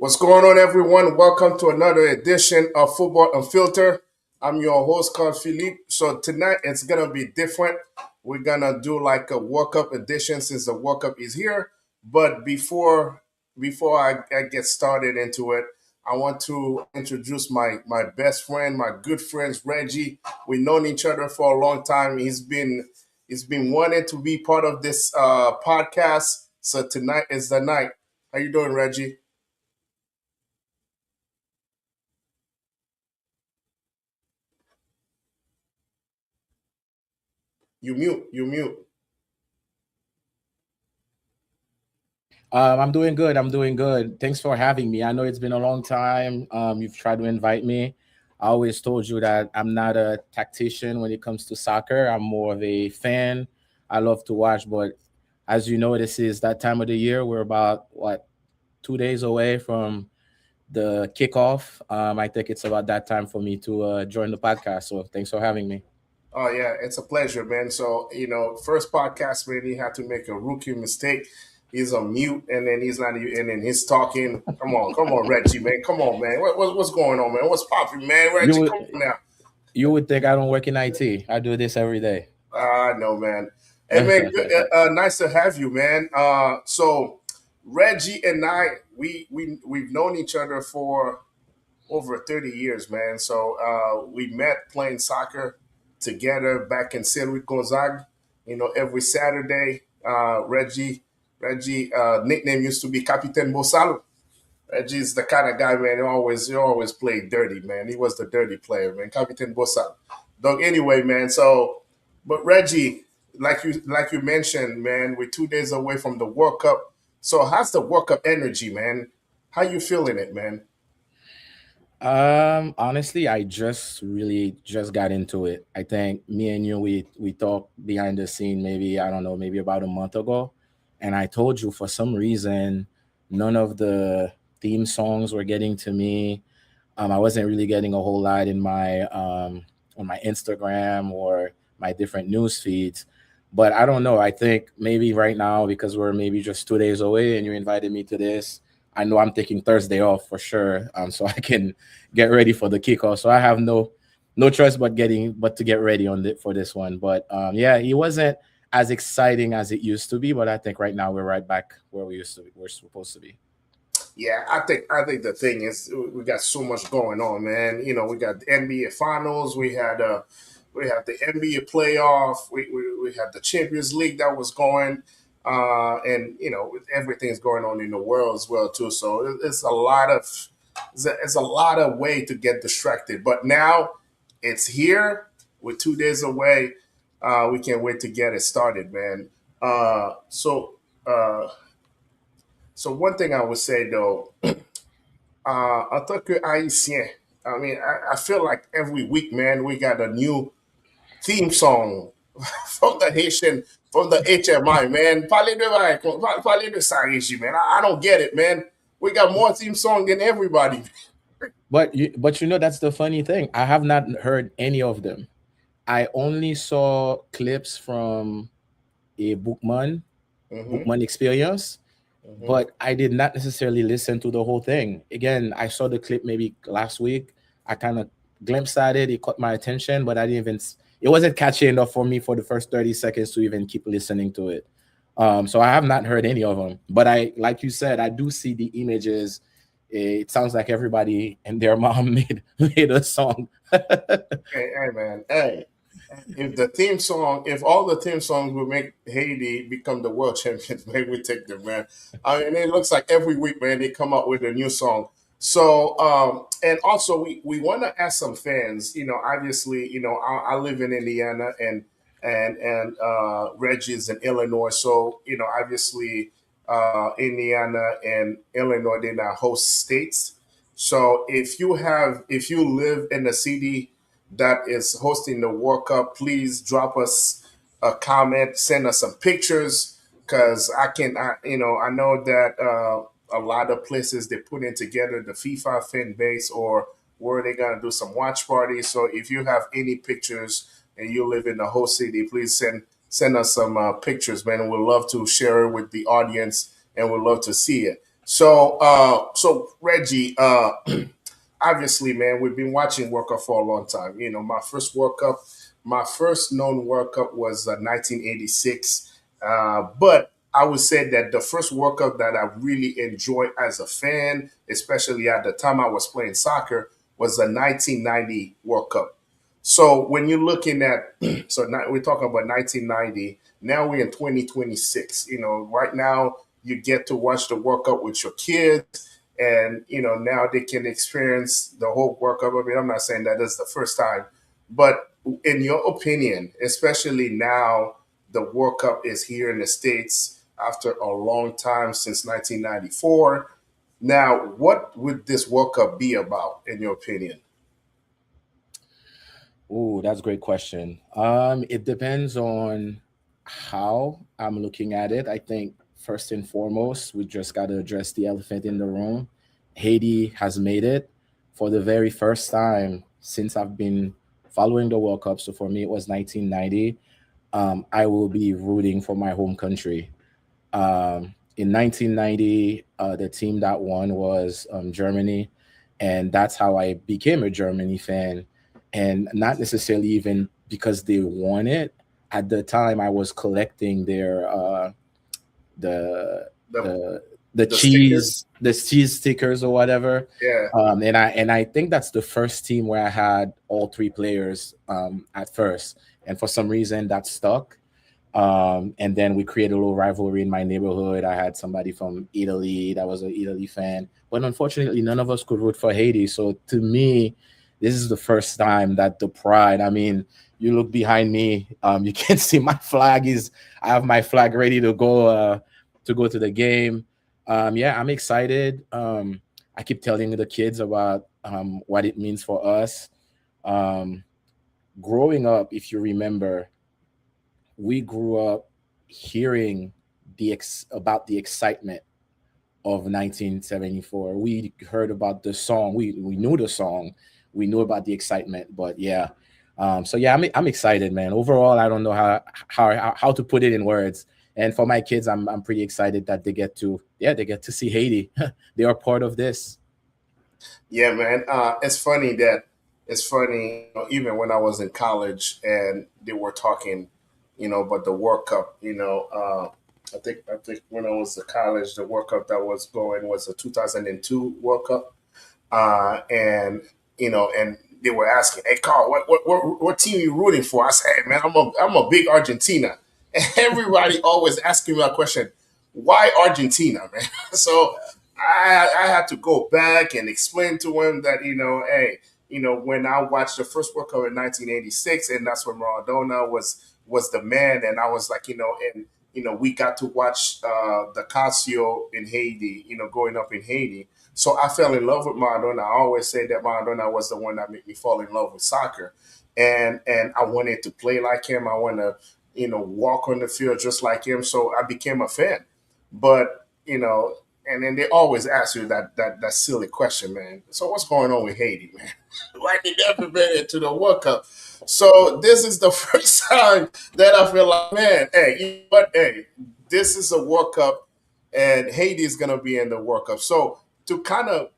What's going on, everyone? Welcome to another edition of Futbl Unfiltered. I'm your host, called Philippe. So tonight it's gonna be different. We're gonna do like a World Cup edition since the World Cup is here. But before I get started into it, I want to introduce my best friend, my good friends, Reggie. We've known each other for a long time. He's been wanting to be part of this podcast. So tonight is the night. How you doing, Reggie? You mute. I'm doing good. I'm doing good. Thanks for having me. I know it's been a long time. You've tried to invite me. I always told you that I'm not a tactician when it comes to soccer. I'm more of a fan. I love to watch, but as you know, this is that time of the year. We're about 2 days away from the kickoff. I think it's about that time for me to join the podcast. So thanks for having me. Oh yeah, it's a pleasure, man. So first podcast, man, he had to make a rookie mistake. He's on mute, and then he's not, and then he's talking. Come on, Reggie, man. Come on, man. What's going on, man? What's popping, man? You Reggie, would come on now. you would think I don't work in IT. I do this every day. No, man. Hey, man, nice to have you, man. So Reggie and I, we've known each other for over 30 years, man. So we met playing soccer together back in Saint Louis Gonzague. Every Saturday, Reggie nickname used to be Capitaine Bosalo. Reggie's the kind of guy, man. He always played dirty, man. He was the dirty player, man. Capitaine Bosalo. Dog. Anyway, man. So, but Reggie, like you mentioned, man, we're 2 days away from the World Cup. So, how's the World Cup energy, man? How you feeling it, man? Honestly, I just really just got into it. I think me and you we talked behind the scene maybe I don't know, maybe about a month ago, and I told you for some reason none of the theme songs were getting to me. I wasn't really getting a whole lot in my on my Instagram or my different news feeds. But I don't know. I think maybe right now because we're maybe just 2 days away and you invited me to this. I know I'm taking Thursday off for sure, so I can get ready for the kickoff. So I have no choice but to get ready for this one. But yeah, it wasn't as exciting as it used to be. But I think right now we're right back where we're supposed to be. Yeah, I think the thing is we got so much going on, man. We got the NBA Finals, we had the NBA playoff, we had the Champions League that was going, and everything's going on in the world as well too. So it's a lot of it's a lot of way to get distracted. But now it's here. We're 2 days away. We can't wait to get it started, man. So one thing I would say though, en tant que Haïtien, I mean, I feel like every week, man, we got a new theme song from the Haitian, from the HMI, man. Parlez de ça, Régie, man. I don't get it, man. We got more theme song than everybody. But that's the funny thing. I have not heard any of them. I only saw clips from a Hmm. Bookman experience, Hmm. but I did not necessarily listen to the whole thing. Again, I saw the clip maybe last week. I kind of glimpsed at it. It caught my attention, but I didn't even. It wasn't catchy enough for me for the first 30 seconds to even keep listening to it. So I have not heard any of them. But I, like you said, I do see the images. It sounds like everybody and their mom made a song. Hey, man. Hey, if all the theme songs would make Haiti become the world champions, maybe we take them, man. I mean, it looks like every week, man, they come up with a new song. So, and also we want to ask some fans. Obviously, I live in Indiana, and Reggie's in Illinois. So, obviously, Indiana and Illinois, they're not host states. So, if you live in a city that is hosting the World Cup, please drop us a comment, send us some pictures, because I know that a lot of places they put in together the FIFA fan base or where they're gonna do some watch parties. So if you have any pictures and you live in the host city, please send us some pictures, man. And we'd love to share it with the audience, and we'd love to see it. So Reggie, obviously, man, we've been watching World Cup for a long time. My first World Cup, my first known World Cup was 1986. But I would say that the first World Cup that I really enjoyed as a fan, especially at the time I was playing soccer, was the 1990 World Cup. So when you're looking at, so now we're talking about 1990. Now we're in 2026. Right now you get to watch the World Cup with your kids, and now they can experience the whole World Cup. I mean, I'm not saying that is the first time, but in your opinion, especially now, the World Cup is here in the States after a long time since 1994. Now, what would this World Cup be about, in your opinion? Oh, that's a great question. It depends on how I'm looking at it. I think first and foremost, we just got to address the elephant in the room. Haiti has made it for the very first time since I've been following the World Cup. So for me, it was 1990. I will be rooting for my home country. In 1990, the team that won was Germany, and that's how I became a Germany fan. And not necessarily even because they won it. At the time, I was collecting their the The the the the stickers? cheese stickers or whatever. Yeah. And I think that's the first team where I had all three players at first, and for some reason that stuck. And then we created a little rivalry in my neighborhood. I had somebody from Italy that was an Italy fan, but unfortunately, none of us could root for Haiti. So to me, this is the first time that the pride. I mean, you look behind me, you can see my flag is. I have my flag ready to go to the game. Yeah, I'm excited. I keep telling the kids about what it means for us. Um, Growing up, if you remember, we grew up hearing about the excitement of 1974. We heard about the song. We knew the song. We knew about the excitement. But yeah, so yeah, I'm excited, man. Overall, I don't know how to put it in words. And for my kids, I'm pretty excited that they get to see Haiti. They are part of this. Yeah, man. It's funny. Even when I was in college and they were talking, about the World Cup. I think when I was in college, the World Cup that was going was the 2002 World Cup. And they were asking, "Hey, Carl, what team are you rooting for?" I said, "Hey, man, I'm a big Argentina." And everybody always asking me that question, "Why Argentina, man?" So I had to go back and explain to him that hey, when I watched the first World Cup in 1986, and that's when Maradona was the man, and I was like, and we got to watch the Casio in Haiti, growing up in Haiti. So I fell in love with Maradona. I always say that Maradona was the one that made me fall in love with soccer, and I wanted to play like him. I want to, walk on the field just like him. So I became a fan. But and then they always ask you that silly question, man. So what's going on with Haiti, man? Why they never made it to the World Cup? So this is the first time that I feel like, man, hey, you know what? Hey, this is a World Cup, and Haiti is gonna be in the World Cup. So to kind of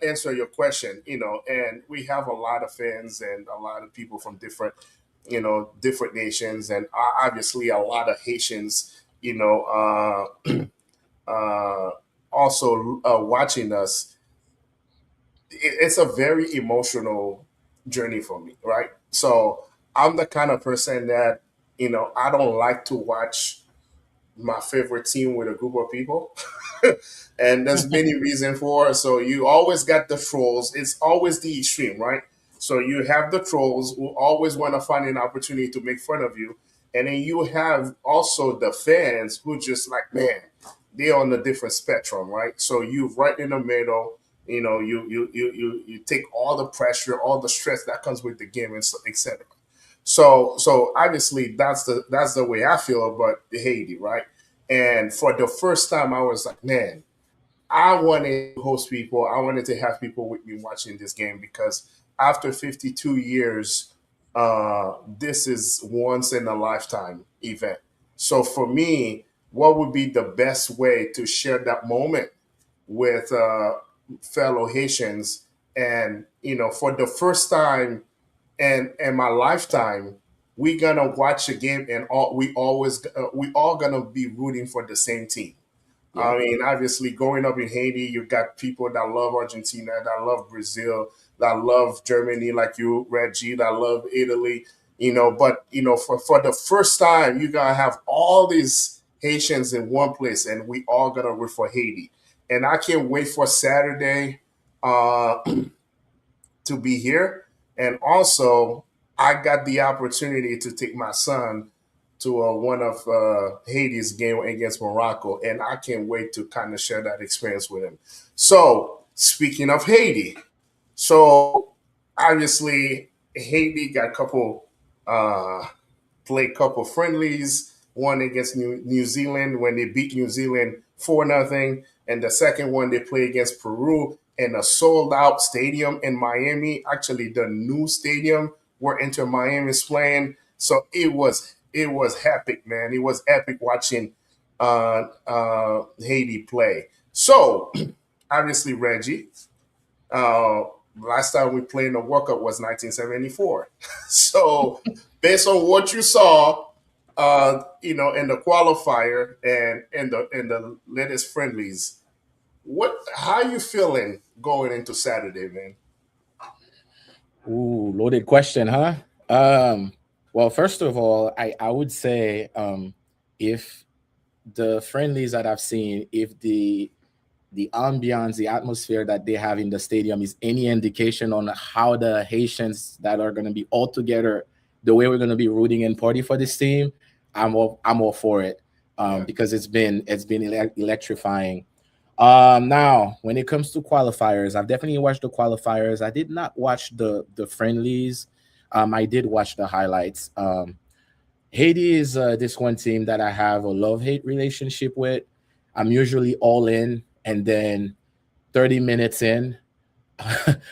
answer your question, and we have a lot of fans and a lot of people from different nations, and obviously a lot of Haitians, also watching us. It's a very emotional journey for me, right? So I'm the kind of person that I don't like to watch my favorite team with a group of people. And there's many reasons for it. So you always got the trolls. It's always the extreme, right? So you have the trolls who always want to find an opportunity to make fun of you. And then you have also the fans who just like, man, they're on a different spectrum, right? So you right in the middle, you take all the pressure, all the stress that comes with the game, and so, etc. So obviously that's the way I feel about Haiti, right? And for the first time, I was like, man, I wanted to host people. I wanted to have people with me watching this game because after 52 years, this is once in a lifetime event. So for me, what would be the best way to share that moment? with fellow Haitians, and for the first time in my lifetime, we gonna watch a game, and we all gonna be rooting for the same team. Yeah. I mean, obviously, growing up in Haiti, you got people that love Argentina, that love Brazil, that love Germany, like you, Reggie, that love Italy. But for the first time, you're gonna have all these Haitians in one place, and we all gonna root for Haiti. And I can't wait for Saturday uh, to be here. And also, I got the opportunity to take my son to one of Haiti's game against Morocco, and I can't wait to kind of share that experience with him. So, speaking of Haiti, so obviously Haiti got a couple uh, played a couple friendlies, one against New Zealand when they beat New Zealand 4-0, and the second one they played against Peru in a sold out stadium in Miami. Actually, the new stadium where Inter Miami is playing. So it was epic, man. It was epic watching Haiti play. So obviously, Reggie, uh, last time we played in the World Cup was 1974. So, based on what you saw, in the qualifier and in the latest friendlies, how you feeling going into Saturday, man? Ooh, loaded question, huh? Um, well, first of all, I would say if the friendlies that I've seen, if the ambiance, the atmosphere that they have in the stadium is any indication on how the Haitians that are going to be all together, the way we're going to be rooting and party for this team, I'm all for it, Yeah. because it's been electrifying. Now, when it comes to qualifiers, I've definitely watched the qualifiers. I did not watch the friendlies. I did watch the highlights. Haiti is this one team that I have a love hate relationship with. I'm usually all in, and then 30 minutes in,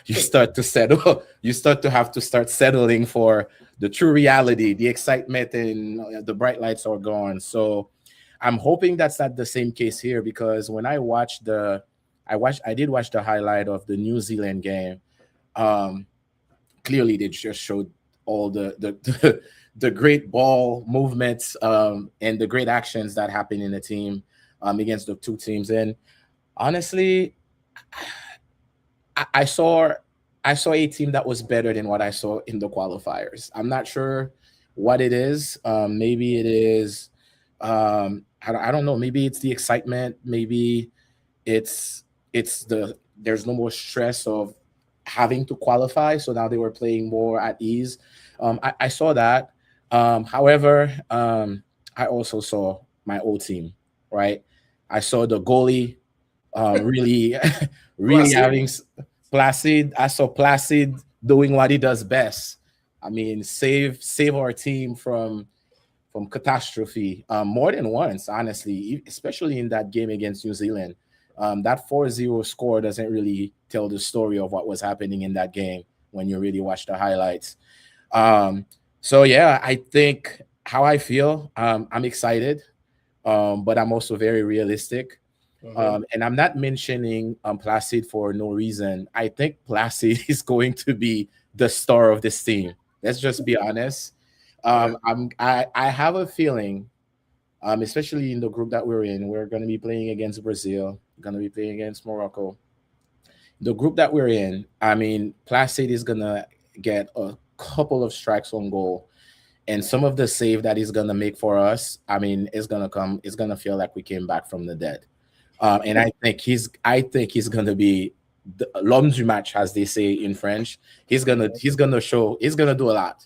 you start to settle. You start to have to start settling for the true reality, the excitement, and the bright lights are gone. So I'm hoping that's not the same case here, because when I did watch the highlight of the New Zealand game. Um, Clearly they just showed all the great ball movements, and the great actions that happen in the team, against the two teams. And honestly, I, I saw I saw a team that was better than what I saw in the qualifiers. I'm not sure what it is. Maybe it is. I don't know. Maybe it's the excitement. Maybe it's there's no more stress of having to qualify. So now they were playing more at ease. I saw that. However, I also saw my old team. Right. I saw the goalie, really, really Plus, having Placid. I saw Placid doing what he does best. I mean, save our team from catastrophe, more than once, honestly, especially in that game against New Zealand. That 4-0 score doesn't really tell the story of what was happening in that game when you really watch the highlights. Um, so, yeah, I think how I feel, I'm excited, but I'm also very realistic. mhm. And I'm not mentioning Placid for no reason. I think Placid is going to be the star of this team. Let's just be honest. Yeah. I have a feeling, especially in the group that we're in, we're going to be playing against Brazil, going to be playing against Morocco. The group that we're in, I mean, Placid is going to get a couple of strikes on goal, and some of the save that he's going to make for us, I mean, it's going to feel like we came back from the dead. And I think he's gonna be the l'homme du match, as they say in French. He's gonna do a lot.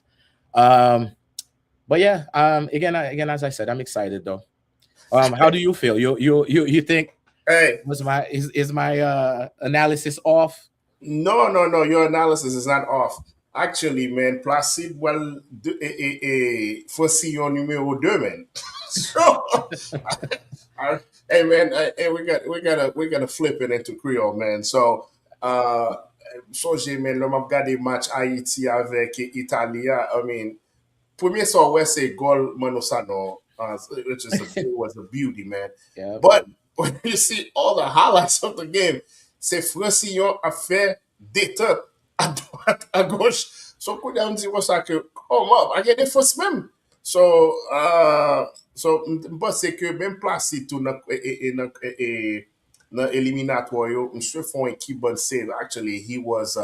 Um, but yeah, again, as I said, I'm excited though. How do you feel? You think Hey, is my analysis off? no. Your analysis is not off. Actually, man, Placide, well, fossillon numéro 2, man. So, I, hey, man, hey, we gotta flip it into Creole, man. So, uh, so j'ai, man, le m'a regardé match Haïti avec Italia. I mean, premier so we say goal Manosano, which is it was a beauty, man. Yeah, But when you see all the highlights of the game, c'est Francillon a fait détente à droite, à gauche. So, kou de an di wò sa ke, oh, mab, a gen de fos mem. So, mpa se ke men plasi tou nan eliminatwayo, mse fon ekip bon save. Actually, he was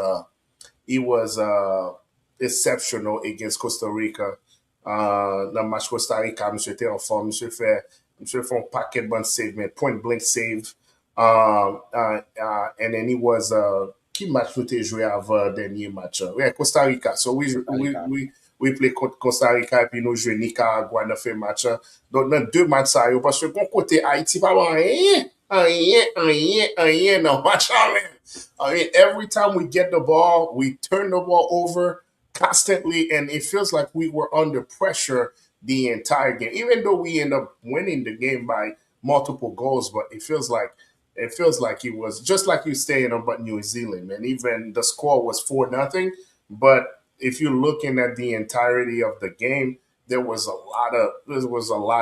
exceptional against Costa Rica. Dans match Costa Rica, monsieur était en forme, monsieur fait un paquet de bonnes save, man, point blank save. And then he was qui match nous t'ai joué avant dernier match? Ouais, Costa Rica. So Costa Rica. we play contre Costa Rica et puis nous jouons Nicaragua dans fait match. Donc dans deux matchs ça, parce que bon côté Haïti pas rien dans match. I mean, every time we get the ball, we turn the ball over constantly, and it feels like we were under pressure the entire game. Even though we end up winning the game by multiple goals, but it feels like it was just like you saying about New Zealand, man. Even the score was 4-0, but if you're looking at the entirety of the game, there was a lot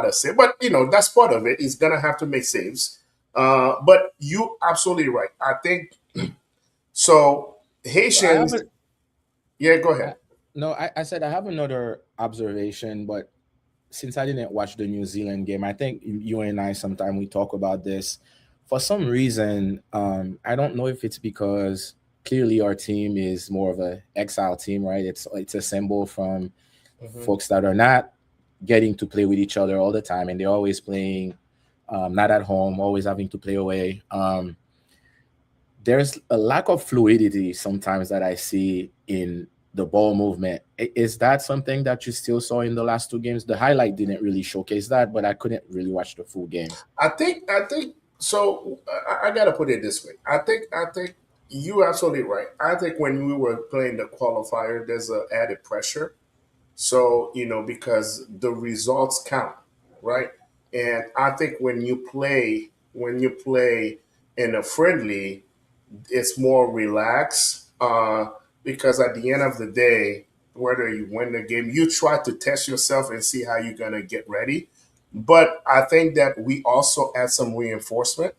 of saves. But that's part of it. He's gonna have to make saves. But you absolutely right. I think so. So I have Haitians, a, yeah, go I, ahead. no, I said I have another observation, but since I didn't watch the New Zealand game, I think you and I sometime we talk about this. For some reason, I don't know if it's because clearly our team is more of a exile team, right? It's a symbol from Mhm. folks that are not getting to play with each other all the time, and they're always playing not at home, always having to play away. There's a lack of fluidity sometimes that I see in the ball movement. Is that something that you still saw in the last two games? The highlight didn't really showcase that, but I couldn't really watch the full game. I think so. I gotta put it this way. I think you're absolutely right. I think when we were playing the qualifier, there's a added pressure. So because the results count, right? And I think when you play in a friendly, it's more relaxed because at the end of the day, whether you win the game, you try to test yourself and see how you're gonna get ready. But I think that we also add some reinforcement.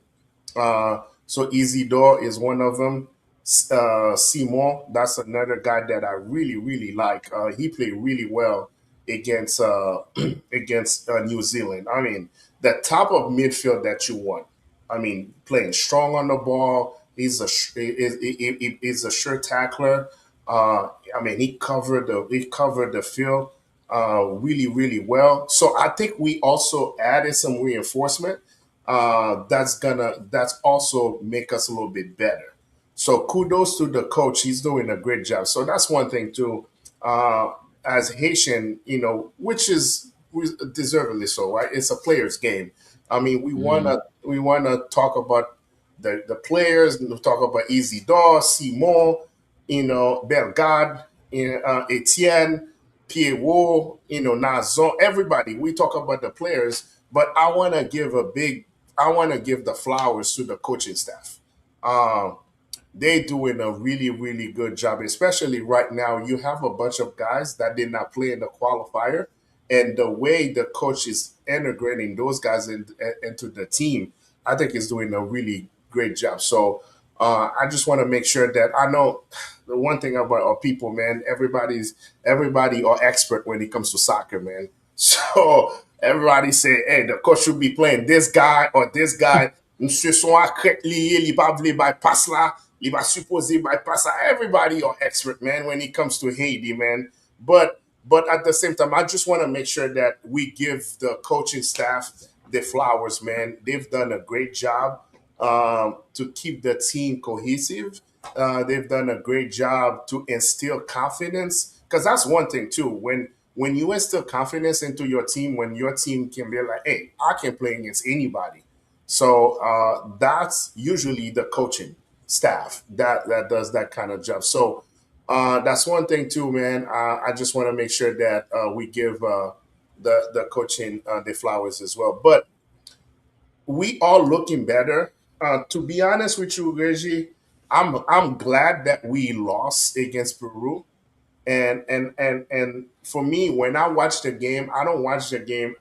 So Isidor is one of them. Simon, that's another guy that I really, really like. He played really well against against New Zealand. I mean, the top of midfield that you want. I mean, playing strong on the ball. He's a sure tackler. I mean, he covered the field really, really well. So I think we also added some reinforcement that's also make us a little bit better. So kudos to the coach; he's doing a great job. So that's one thing too. Uh, as Haitian, which is deservedly so, right? It's a players' game. I mean, we Mhm. wanna talk about the players. We talk about Isidore, Simon, Bellegarde, Etienne, Pierrot, Nazon, everybody. We talk about the players, but I want to give the flowers to the coaching staff. Um, they doing a really, really good job, especially right now. You have a bunch of guys that did not play in the qualifier, and the way the coach is integrating those guys into the team, I think is doing a really great job. So I just want to make sure that I know the one thing about our people, man. Everybody are expert when it comes to soccer, man. So everybody say, hey, the coach should be playing this guy or this guy. Monsieur son athlète lié, il va vouloir bypass là, il va supposer bypass là. Everybody are expert, man, when it comes to Haiti, man. But at the same time, I just want to make sure that we give the coaching staff the flowers, man. They've done a great job to keep the team cohesive. They've done a great job to instill confidence because that's one thing too. When you instill confidence into your team, when your team can be like, "Hey, I can play against anybody," so that's usually the coaching staff that does that kind of job. So that's one thing too, man. I just want to make sure that we give the coaching the flowers as well. But we are looking better. To be honest with you, Reggie, I'm glad that we lost against Peru. And for me, when I watch the game, I don't watch the game.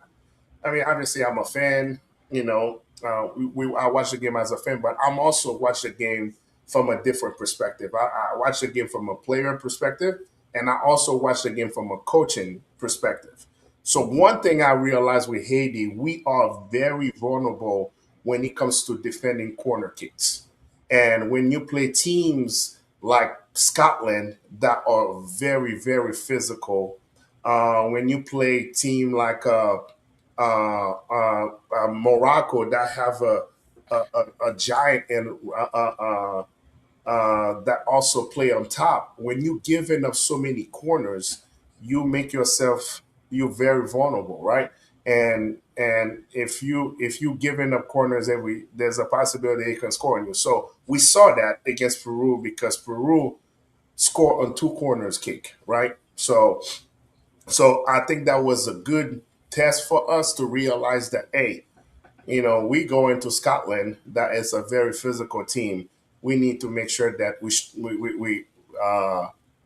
I mean, obviously, I'm a fan, you know, I watch the game as a fan, but I'm also watch the game from a different perspective. I watch the game from a player perspective, and I also watch the game from a coaching perspective. So one thing I realized with Haiti, we are very vulnerable when it comes to defending corner kicks. And when you play teams like Scotland that are very, very physical, when you play team like Morocco that have a giant and that also play on top. When you giving up so many corners, you make yourself you very vulnerable, right? And if you giving up corners every, there's a possibility they can score on you. So we saw that against Peru because Peru scored on two corners kick, right? So I think that was a good test for us to realize that, hey, we go into Scotland, that is a very physical team. We need to make sure that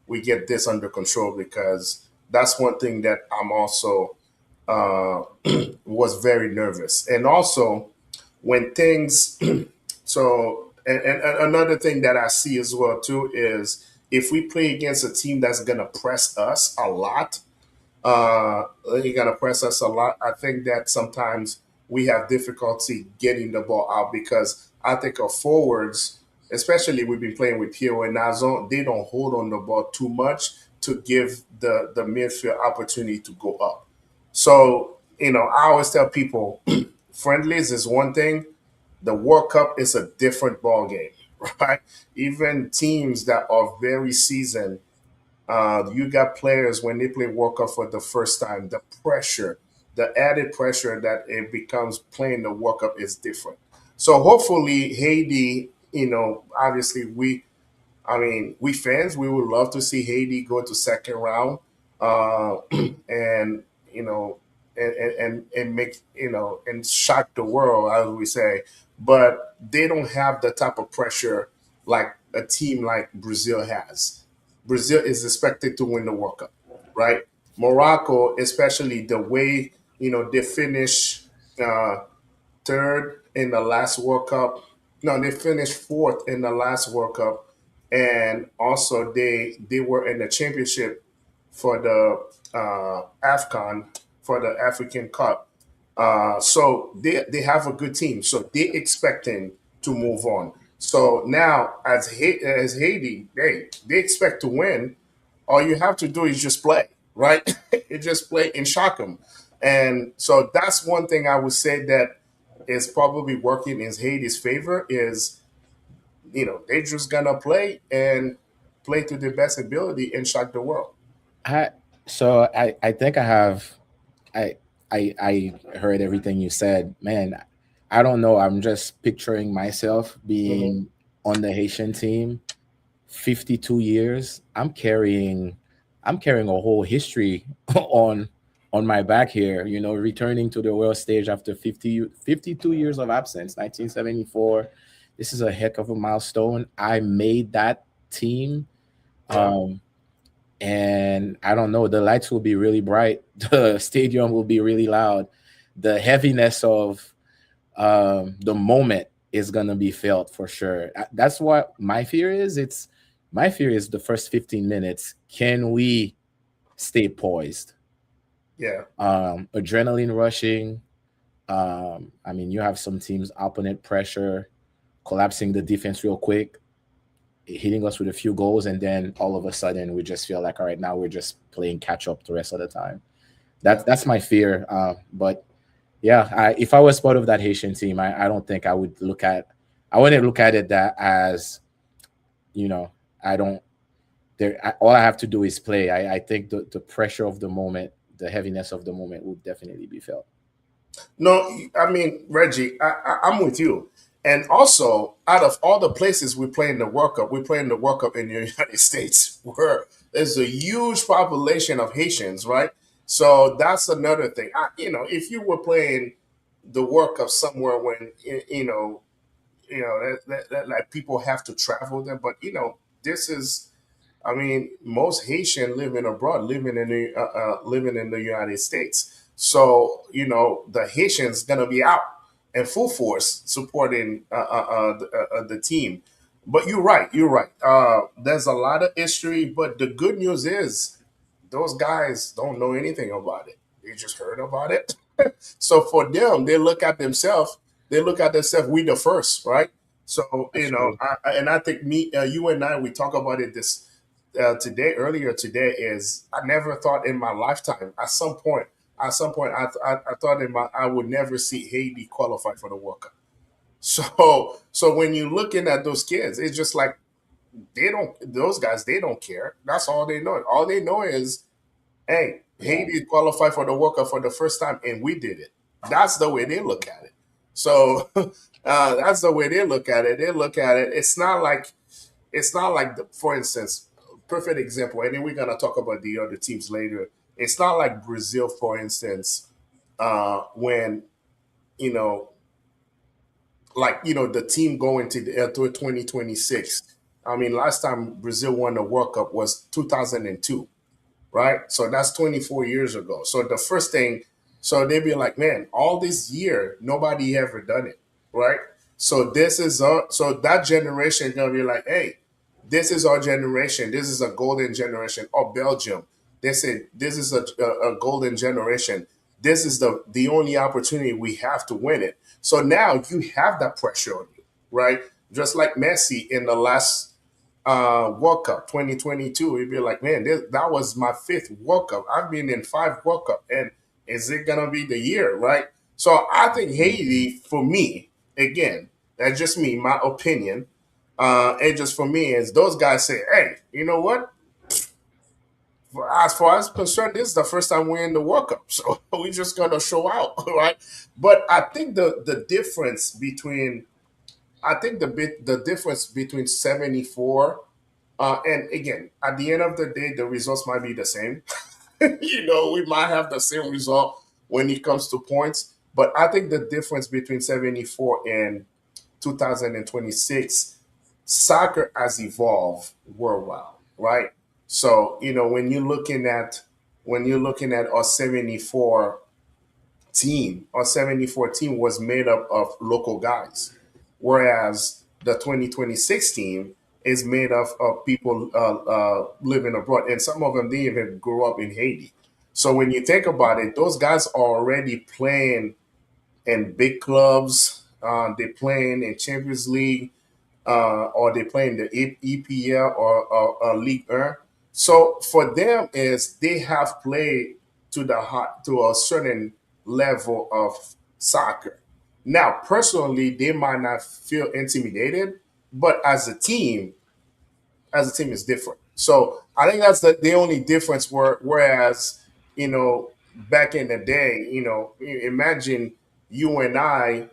we get this under control, because that's one thing that I'm also uh, was very nervous. And also when things and another thing that I see as well too is if we play against a team that's gonna press us a lot, you got to press us a lot. I think that sometimes we have difficulty getting the ball out because I think our forwards, especially we've been playing with Pierrot and Nazon, they don't hold on the ball too much to give the midfield opportunity to go up. So, I always tell people friendlies is one thing, the World Cup is a different ball game, right? Even teams that are very seasoned, you got players when they play World Cup for the first time, the pressure, the added pressure that it becomes playing the World Cup is different. So hopefully Haiti, obviously we fans, we would love to see Haiti go to second round, and you know, and make and shock the world, as we say. But they don't have the type of pressure like a team like Brazil has. Brazil is expected to win the World Cup, right? Morocco, especially the way they finish uh, third in the last World Cup. No, they finished fourth in the last World Cup, and also they were in the championship for the Afcon, for the African Cup. So they have a good team. So they expecting to move on. So now as Haiti, they expect to win. All you have to do is just play, right? You just play and shock them. And so that's one thing I would say that is probably working in Haiti's favor is, they're just gonna play and play to their best ability and shock the world. I so I think I have I I heard everything you said. Man, I don't know. I'm just picturing myself Hmm. being on the Haitian team, 52 years. I'm carrying a whole history on on my back here, returning to the world stage after 52 years of absence, 1974. This is a heck of a milestone. I made that team. Yeah, Um, and I don't know, the lights will be really bright, the stadium will be really loud, the heaviness of the moment is gonna be felt for sure. That's what my fear is. It's my fear is the first 15 minutes. Can we stay poised? yeah, Adrenaline rushing. I mean, you have some teams opponent pressure, collapsing the defense real quick, hitting us with a few goals, and then all of a sudden we just feel like, all right, now we're just playing catch up the rest of the time. yeah. That's my fear. But yeah, if I was part of that Haitian team, I don't think I wouldn't look at it that as, you know, I don't all I have to do is play. I think the pressure of the moment, the heaviness of the moment would definitely be felt. No, I mean, Reggie, I'm with you. And also, out of all the places we play in the World Cup, we play in the World Cup in the United States, where there's a huge population of Haitians, right? So that's another thing. If you were playing the World Cup somewhere when like people have to travel there, but this is, I mean, most Haitian living abroad, living in the United States. So the Haitians gonna be out. and full force supporting the team. But you're right. You're right. There's a lot of history, but the good news is those guys don't know anything about it. They just heard about it. So for them, they look at themselves. They look at themselves. We the first, right? So That's true. and I think you and I, we talk about it this today, earlier today. Is I never thought in my lifetime, at some point, I thought I would never see Haiti qualify for the World Cup. So when you're looking at those kids, it's just like they don't. Those guys, they don't care. That's all they know. All they know is, hey, Yeah. Haiti qualified for the World Cup for the first time, and we did it. That's the way they look at it. So that's the way they look at it. They look at it. It's not like for instance, perfect example. And then we're gonna talk about the other teams later. It's not like Brazil, for instance, when you know, the team going to 2026. I mean, last time Brazil won the World Cup was 2002, right? So that's 24 years ago. So the first thing, so they'd be like, man, all this year, nobody ever done it, right? So that generation gonna be like, hey, this is our generation. This is a golden generation. Or Belgium, they said this is a golden generation. This is the only opportunity we have to win it. So now you have that pressure on you, right? Just like Messi in the last World Cup 2022, you'd be like, man, that was my fifth World Cup. I've been in five World Cup, and is it gonna be the year, right? So I think Haiti, for me, again, that's just me, my opinion. It just for me is those guys say, hey, you know what? As far as concerned, this is the first time we're in the World Cup, so we're just gonna show out, right? But I think the difference between 74 and again, at the end of the day, the results might be the same. We might have the same result when it comes to points, but I think the difference between 74 and 2026, soccer has evolved worldwide, right? So, when you're looking at our 74 team was made up of local guys, whereas the 2026 team is made up of people living abroad, and some of them didn't even grow up in Haiti. So when you think about it, those guys are already playing in big clubs. They're playing in Champions League, or they play in the EPL or League 1. So for them is they have played to a certain level of soccer. Now, personally, they might not feel intimidated, but as a team is different. So I think that's the only difference. Whereas, back in the day, imagine you and I,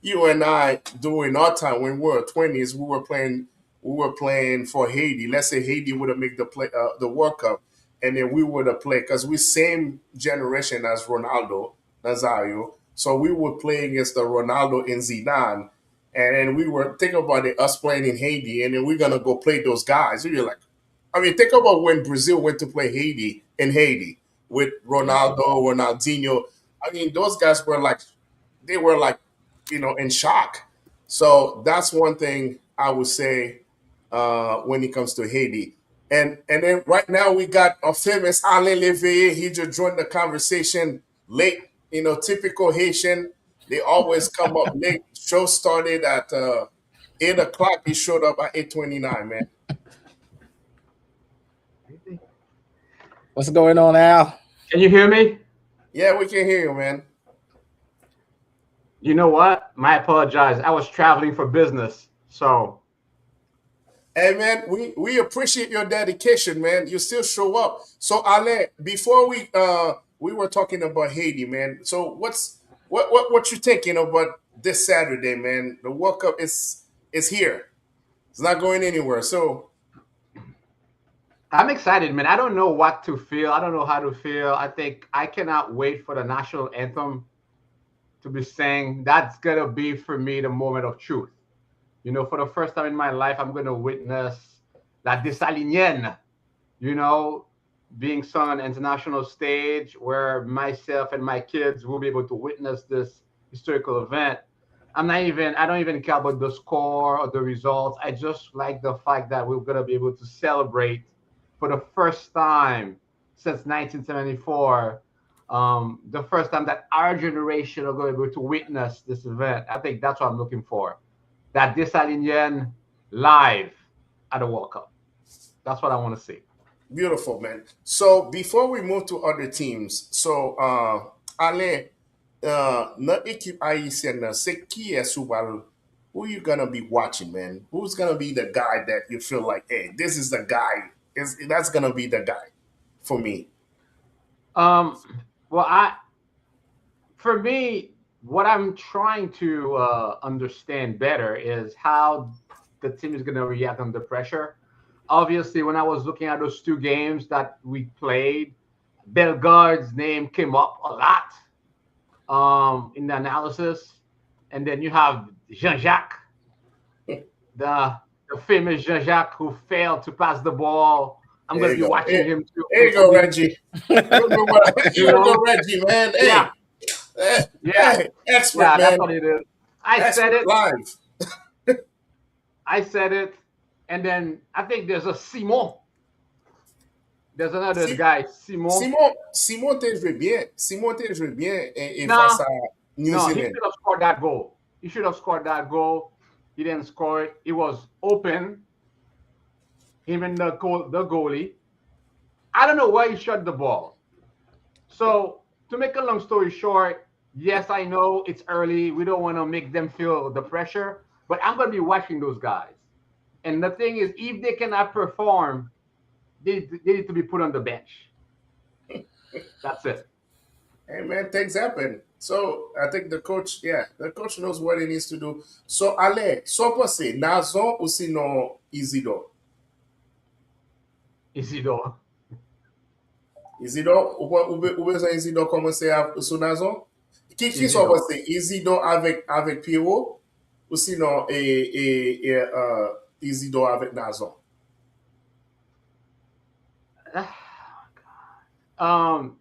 you and I during our time when we were 20s, we were playing for Haiti. Let's say Haiti would have made the World Cup, and then we would have played because we same generation as Ronaldo Nazario. So we were playing against the Ronaldo and Zidane, and then we were thinking about it, us playing in Haiti, and then we're gonna go play those guys. You're like, I mean, think about when Brazil went to play Haiti in Haiti with Yeah. Ronaldo, Ronaldinho. I mean, those guys were like, in shock. So that's one thing I would say when it comes to Haiti. And then right now we got a famous Alain Leveille. He just joined the conversation late. Typical Haitian. They always come up late. Show started at 8 o'clock. He showed up at 8:29. Man. What's going on, Al? Can you hear me? Yeah, we can hear you, man. You know what? I apologize. I was traveling for business. So Hey man, we appreciate your dedication, man. You still show up. So Ale, before we were talking about Haiti, man. So what you thinking about this Saturday, man? The World Cup is here. It's not going anywhere. So I'm excited, man. I don't know what to feel. I don't know how to feel. I think I cannot wait for the national anthem to be sang. That's going to be for me the moment of truth. For the first time in my life, I'm going to witness La Dessalinienne, you know, being sung on an international stage where myself and my kids will be able to witness this historical event. I don't even care about the score or the results. I just like the fact that we're gonna be able to celebrate for the first time since 1974. The first time that our generation are going to be able to witness this event. I think that's what I'm looking for. That Dessalinian live at the World Cup. That's what I want to see. Beautiful, man. So before we move to other teams, so Ale, notre équipe haïtienne, c'est qui est sous bal? Who you gonna be watching, man? Who's gonna be the guy that you feel like, hey, this is the guy? Is that's gonna be the guy for me? Um, well, for me, what I'm trying to understand better is how the team is going to react under pressure. Obviously, when I was looking at those two games that we played, Bellegarde's name came up a lot in the analysis, and then you have Jean-Jacques, the famous Jean-Jacques who failed to pass the ball. I'm There going to you be go. watching him too. There you go, Reggie. You know what? You You know? go, Reggie, man. Hey, Yeah, yeah, hey, expert, yeah. That's man. what it is. I said Expert it. live. I said it, and then I think there's a Simon. There's another Si- guy, Simon. Simon te joué bien. Simon te joué bien et face No, à New no, he Zealand. should have scored that goal. He should have scored that goal. He didn't score it. It was open. Him and the goalie. I don't know why he shot the ball. So to make a long story short, yes, I know it's early. We don't want to make them feel the pressure, but I'm going to be watching those guys. And the thing is, if they cannot perform, they need to be put on the bench. That's it. Hey, man, things happen. So I think the coach knows what he needs to do. So, Ale, só você, Nazon ou sinon Isidor? Isidor. Isidor, ou besoin Isidor commencer sur Nazon? Qui só Isidor. você? Isidor avec Pierrot ou sinon Isidor avec Nazon?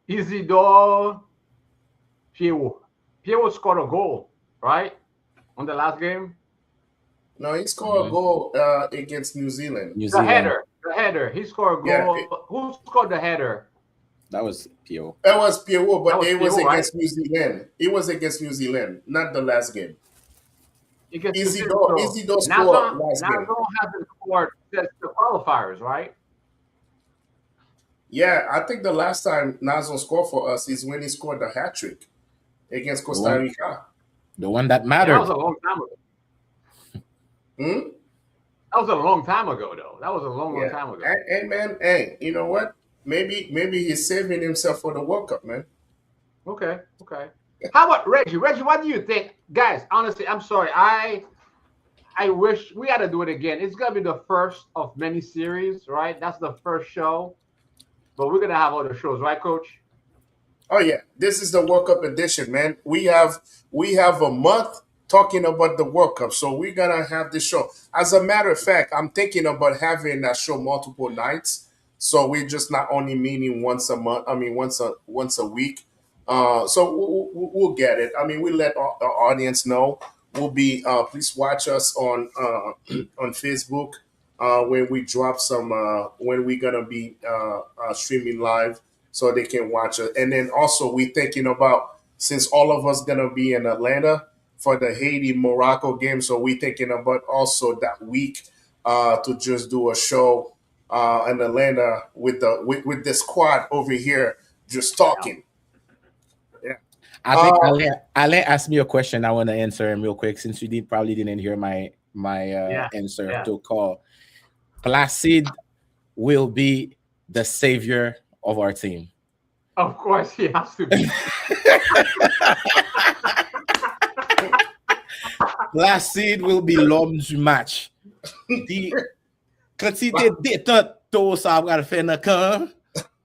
Isidor, Pierrot. Pierrot scored a goal, right? On the last game. No, he scored a goal against New Zealand. New The Zealand. header. The header. He scored a Yeah, goal. Who scored the header? That was Pierrot. that was Pierrot, but That was it was Pierrot, against New Zealand. It was against New Zealand, not the last game. Against New Zealand. Isidor So scored last game. Nazon hasn't scored since the qualifiers, right? Yeah, I think the last time Nazon scored for us is when he scored the hat trick against Costa Rica. The one that Yeah, that mattered. was a long time ago. Hmm? That was a long time ago, though. That was a long, long Yeah. time ago. Hey, man, hey, you know what? Maybe he's saving himself for the World Cup, man. Okay, okay. How about Reggie? Reggie, what do you think? Guys, honestly, I'm sorry. I wish we had to do it again. It's gonna be the first of many series, right? That's the first show. But we're gonna have other shows, right, Coach? Oh yeah, this is the World Cup edition, man. We have a month talking about the World Cup, so we're gonna have this show. As a matter of fact, I'm thinking about having that show multiple nights, so we're just not only meeting once a month. I mean, once a week. So we'll get it. I mean, we let the audience know. We'll be please watch us on on Facebook when we drop some when we're gonna be streaming live so they can watch it. And then also we thinking about since all of us gonna be in Atlanta for the Haiti Morocco game, so we thinking about also that week to just do a show in Atlanta with with the squad over here just talking. Yeah. I think Alain asked me a question. I want to answer him real quick since you probably didn't hear my answer yeah. to call. Placide will be the savior of our team. Of course, he has to be. Placide will be l'homme du match. Quantité détente tout ça va faire dans camp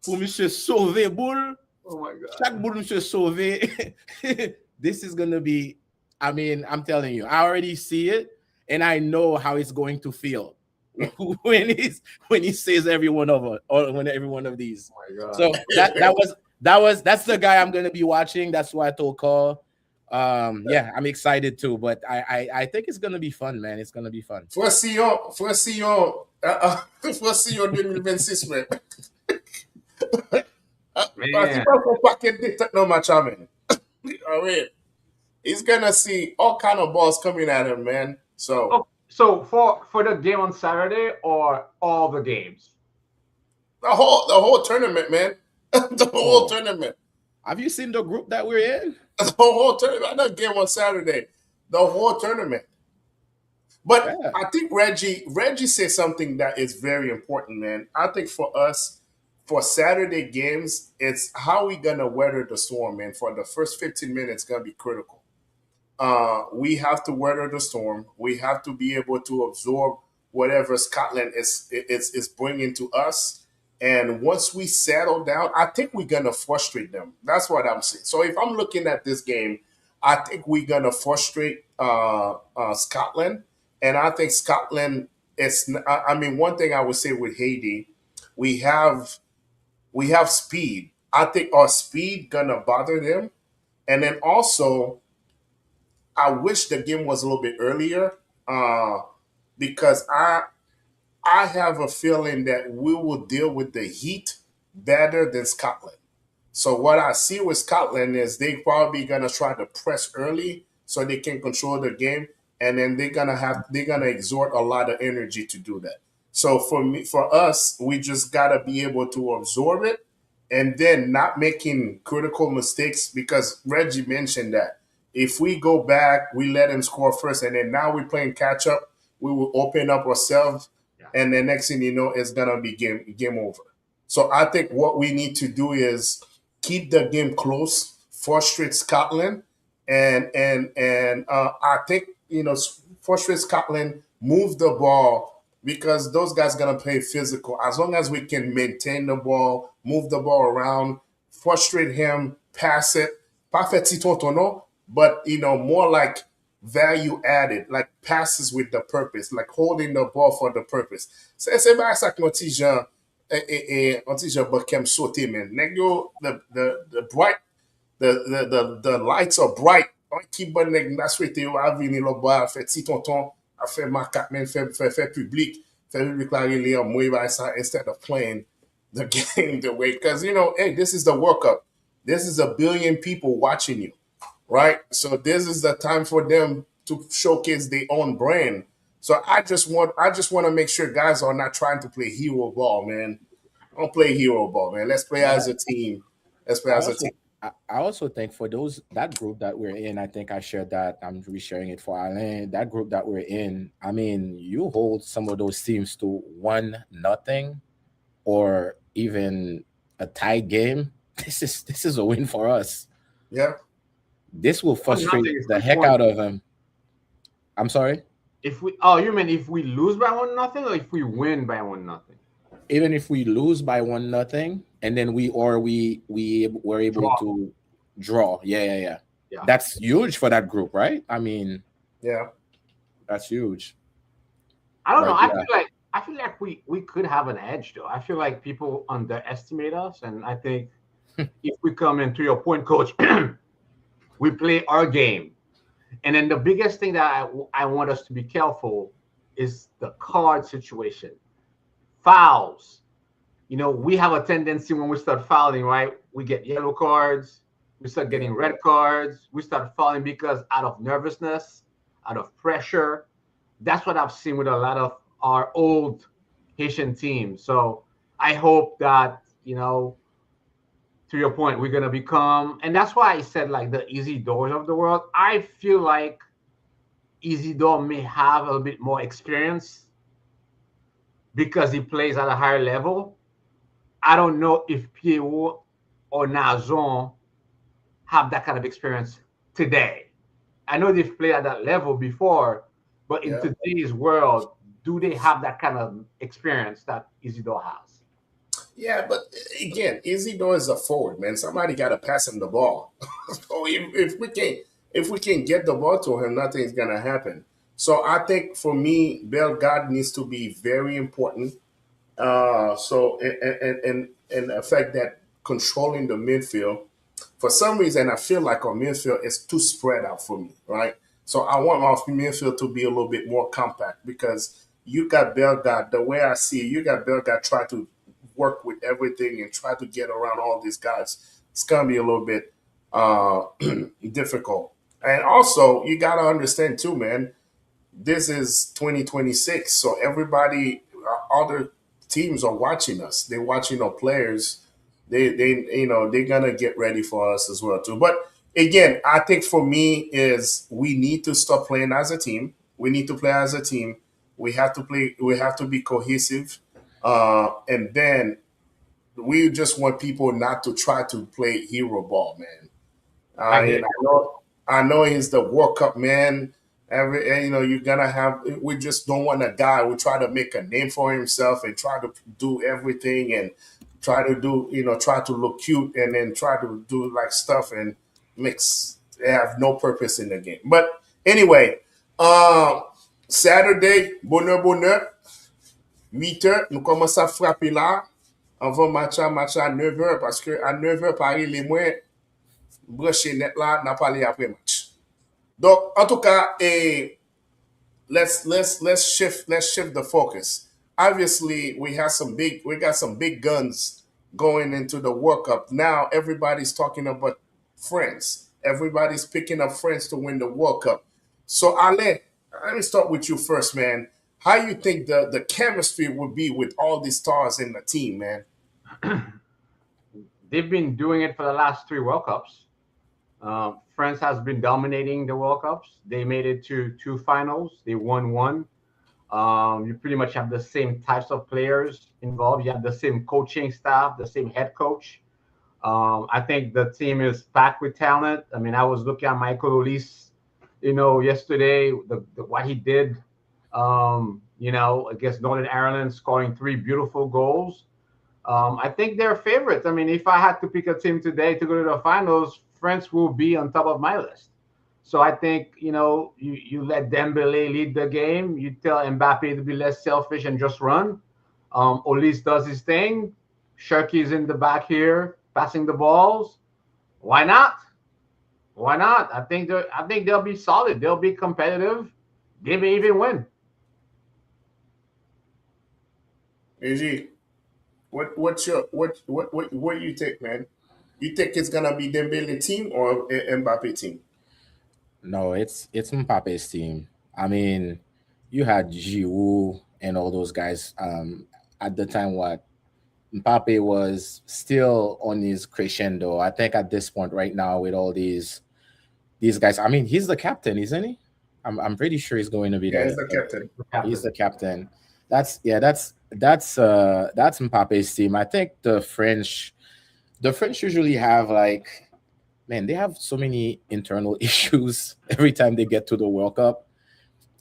pour monsieur sauver boule. Oh my God. Chaque boule monsieur sauver. This is going to be, I mean, I'm telling you, I already see it and I know how it's going to feel when he says every one of us or when every one of these. Oh my God. So that's the guy I'm going to be watching. That's why I told Carl. Yeah, I'm excited too, but I think it's gonna be fun, man. It's gonna be fun. Fosse yon 2026, man. Parce Man. pas qu'on paquet de tête dans match, man. I mean, he's gonna see all kind of balls coming at him, man. So Oh, so for the game on Saturday or all the games? the whole tournament, man. The whole Oh, tournament. have you seen the group that we're in? The whole tournament. Not game on Saturday. The whole tournament. But Yeah. I think Reggie said something that is very important, man. I think for us, for Saturday games, it's how we gonna weather the storm, man. For the first 15 minutes, gonna be critical. We have to weather the storm. We have to be able to absorb whatever Scotland is bringing to us. And once we settle down, I think we're gonna frustrate them. That's what I'm saying. So if I'm looking at this game, I think we're gonna frustrate Scotland, and I think Scotland. I mean, one thing I would say with Haiti, we have we have speed. I think our speed gonna bother them, and then also I wish the game was a little bit earlier because I have a feeling that we will deal with the heat better than Scotland. So what I see with Scotland is they probably gonna try to press early so they can control the game, and then they're gonna exert a lot of energy to do that. So for us, we just gotta be able to absorb it and then not making critical mistakes because Reggie mentioned that if we go back, we let him score first, and then now we're playing catch up, we will open up ourselves, Yeah. and the next thing you know, it's gonna be game over. So I think what we need to do is keep the game close, frustrate Scotland, and I think frustrate Scotland, move the ball because those guys gonna play physical. As long as we can maintain the ball, move the ball around, frustrate him, pass it, pas fait petit tonton, but more like value added, like passes with the purpose, like holding the ball for the purpose. C'est pas ça que notre gens on dit je Buckham sauté, man. Nigga, the bright, the lights are bright. On keep bon nèg n'a souhaité à venir le bois, fait petit tonton, a fait macaque, man, fait public la relé en moi by ça instead of playing the game the way. Because, hey, this is the World Cup. This is a billion people watching you, right? So this is the time for them to showcase their own brand. So I just want to make sure guys are not trying to play hero ball, man. Don't play hero ball, man. Let's play as Yeah. a team. Let's play I as a also team. I also think for that group that we're in, I think I shared that. I'm resharing it for Alain. That group that we're in, I mean, you hold some of those teams to 1-0 or even a tied game. This is a win for us. Yeah. This will One frustrate nothing is the which heck one? out of them. I'm sorry. If we oh you mean if we lose by 1-0 or if we win by 1-0? Even if we lose by 1-0, and then we were able Draw. to draw. Yeah, yeah, yeah. Yeah. That's huge for that group, right? I mean, Yeah. that's huge. I don't know. But yeah, I feel like we could have an edge though. I feel like people underestimate us, and I think if we come in to your point, coach, we play our game. And then the biggest thing that I want us to be careful is the card situation. Fouls. We have a tendency when we start fouling, right? We get yellow cards, we start getting red cards, we start fouling because out of nervousness, out of pressure. That's what I've seen with a lot of our old Haitian teams. So I hope that, to your point, we're gonna become, and that's why I said like the easy doors of the world. I feel like Isidor may have a little bit more experience because he plays at a higher level. I don't know if Pierrot or Nazon have that kind of experience today. I know they've played at that level before, but in Yeah. today's world, do they have that kind of experience that Isidor has? Yeah, but again, Isidore is a forward, man. Somebody got to pass him the ball. So if we can get the ball to him, nothing's gonna happen. So I think for me, Bellegarde needs to be very important. So and the fact that controlling the midfield for some reason, I feel like our midfield is too spread out for me, right? So I want our midfield to be a little bit more compact because you got Bellegarde. The way I see it, you got Bellegarde try to work with everything and try to get around all these guys. It's gonna be a little bit uh, difficult. And also, you gotta understand too, man, this is 2026, so everybody, other teams are watching us. They're watching our players. They're gonna get ready for us as well too. But again, I think for me is we need to stop playing as a team. We need to play as a team. We have to play. We have to be cohesive, and then we just want people not to try to play hero ball, man. I hear And I know he's the World Cup man. You're gonna have. We just don't want a guy who try to make a name for himself and try to do everything and try to look cute and then try to do like stuff and mix. They have no purpose in the game. But anyway, Saturday, bonheur, bonheur, 8 heures, nous commençons à frapper là. Avant match à 9 heures parce que à 9 heures, Paris, les moins branché net là, n'a pas parlé après match. Donc, en tout cas, let's shift the focus. Obviously, we got some big guns going into the World Cup. Now everybody's talking about France. Everybody's picking up France to win the World Cup. So Ale, let me start with you first, man. How you think the chemistry would be with all these stars in the team, man? they've been doing it for the last three World Cups. France has been dominating the World Cups. They made it to two finals. They won one. You pretty much have the same types of players involved. You have the same coaching staff, the same head coach. I think the team is packed with talent. I mean, I was looking at Michael Olise, yesterday, what he did, against Northern Ireland, scoring three beautiful goals. I think they're favorites. I mean, if I had to pick a team today to go to the finals, France will be on top of my list. So I think you let Dembele lead the game. You tell Mbappe to be less selfish and just run. Olise does his thing. Shirky's in the back here passing the balls. Why not? Why not? I think they'll be solid. They'll be competitive. They may even win. AG, what do you think, man? You think it's gonna be Dembele team or Mbappe team? No, it's Mbappe's team. I mean, you had Giroud and all those guys. At the time, what Mbappe was still on his crescendo. I think at this point right now, with all these guys, I mean, he's the captain, isn't he? I'm pretty sure he's going to be Yeah, he's the the captain. he's the captain. That's Mbappe's team. I think the French usually have like, man, they have so many internal issues every time they get to the World Cup.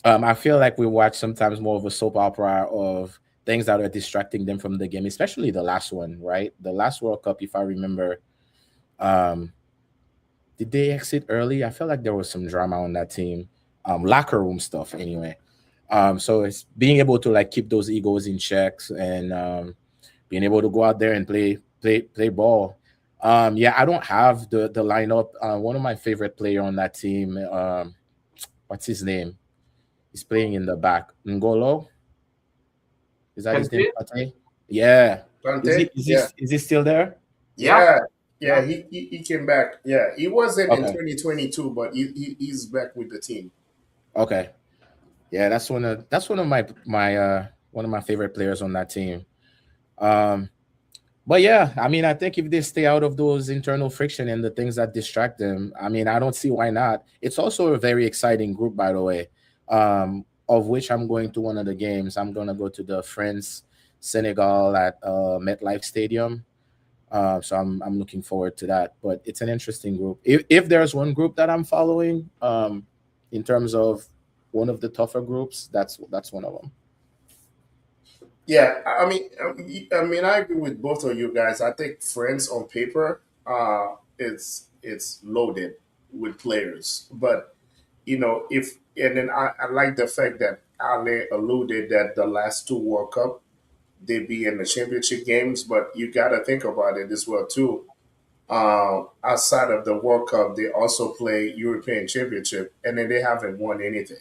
I feel like we watch sometimes more of a soap opera of things that are distracting them from the game, especially the last one, right? The last World Cup, if I remember, um, did they exit early? I feel like there was some drama on that team, locker room stuff, anyway. So it's being able to like keep those egos in checks and being able to go out there and play ball. Yeah, I don't have the lineup. One of my favorite player on that team, what's his name? He's playing in the back. Ngolo, is that his name? Kante? Pate? Yeah. Is he Conte? is he Yeah. is he still there? Yeah. Yeah. Yeah, Yeah. he came back. Yeah, he wasn't in Okay. 2022, but he's back with the team. Okay. Yeah, that's one of my favorite players on that team. Um, but yeah, I mean, I think if they stay out of those internal friction and the things that distract them, I mean, I don't see why not. It's also a very exciting group, by the way. Of which I'm going to one of the games. I'm gonna go to the France Senegal at MetLife Stadium. So I'm looking forward to that. But it's an interesting group. If there's one group that I'm following, in terms of one of the tougher groups, that's one of them. Yeah, I mean, I agree with both of you guys. I think France on paper, it's loaded with players, but if and then I like the fact that Ale alluded that the last two World Cup they be in the championship games, but you got to think about it as well too. outside of the World Cup, they also play European Championship, and then they haven't won anything.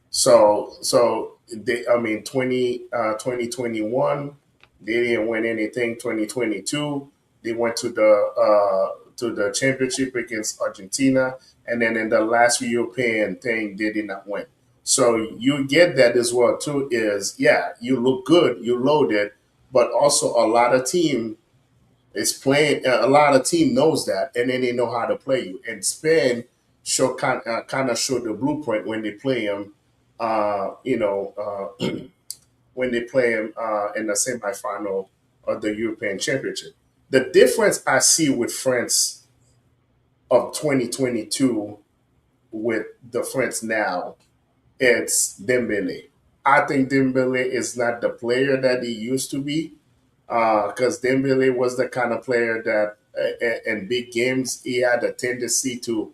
So they, I mean, 2021, they didn't win anything. 2022, they went to the championship against Argentina, and then in the last European thing, they did not win. So you get that as well too. Is yeah, you look good, you loaded, but also a lot of team is playing. A lot of team knows that, and then they know how to play you. And Spain kind of show the blueprint when they play them. When they play them in the semifinal of the European Championship. The difference I see with France of 2022 with the France now, it's Dembele. I think Dembele is not the player that he used to be because Dembele was the kind of player that in big games he had a tendency to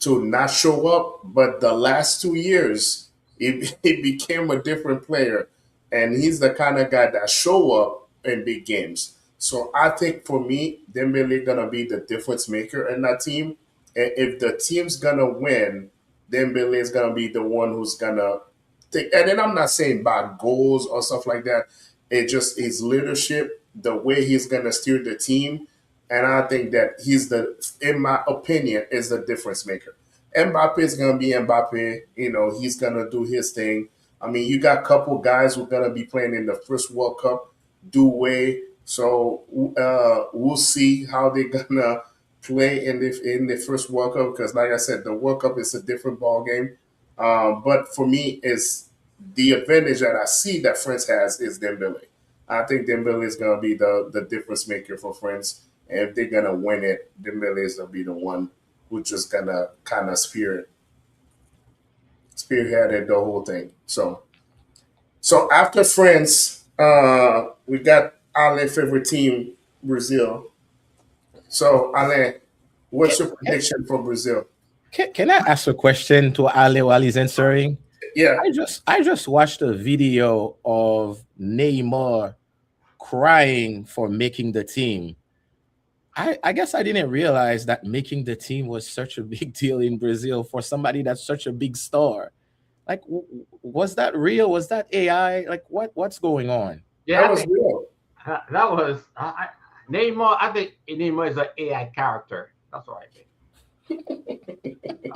not show up. But the last 2 years, he became a different player, and he's the kind of guy that show up in big games. So I think for me, Dembele gonna be the difference maker in that team. And if the team's gonna win, Dembele is gonna be the one who's gonna take. And then I'm not saying by goals or stuff like that. It just his leadership, the way he's gonna steer the team, and I think that he's in my opinion, is the difference maker. Mbappe is gonna be Mbappe. He's gonna do his thing. I mean, you got a couple guys who are gonna be playing in the first World Cup. Do so we'll see how they're gonna play in the first World Cup because, like I said, the World Cup is a different ball game. But for me, is the advantage that I see that France has is Dembele. I think Dembele is gonna be the difference maker for France, and if they're gonna win it, Dembele is gonna be the one who's just gonna kind of spearheaded the whole thing. So after France, we got Alain's favorite team, Brazil. So Alain, what's your prediction for Brazil? Can I ask a question to Ale while he's answering? Yeah, I just watched a video of Neymar crying for making the team. I guess I didn't realize that making the team was such a big deal in Brazil for somebody that's such a big star. Like, was that real? Was that AI? Like, what's going on? Yeah, that I was think real. that was Neymar. I think Neymar is an AI character. That's what I think.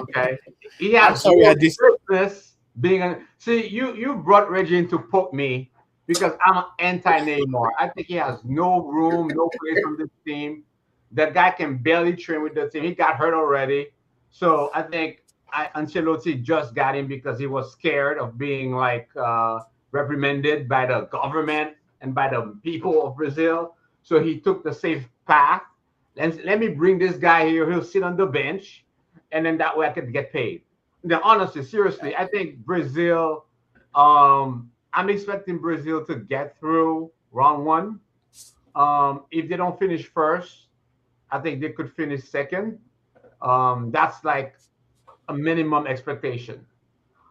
Okay, he I'm has sorry, no I dis. business being a. See, you brought Reggie in to poke me because I'm anti Neymar. I think he has no room, no place on this team. That guy can barely train with the team. He got hurt already, so I think Ancelotti just got him because he was scared of being like reprimanded by the government and by the people of Brazil. So he took the safe path. And let me bring this guy here. He'll sit on the bench, and then that way I could get paid. Now, honestly, seriously, I think Brazil. I'm expecting Brazil to get through round one. If they don't finish first, I think they could finish second. That's like a minimum expectation.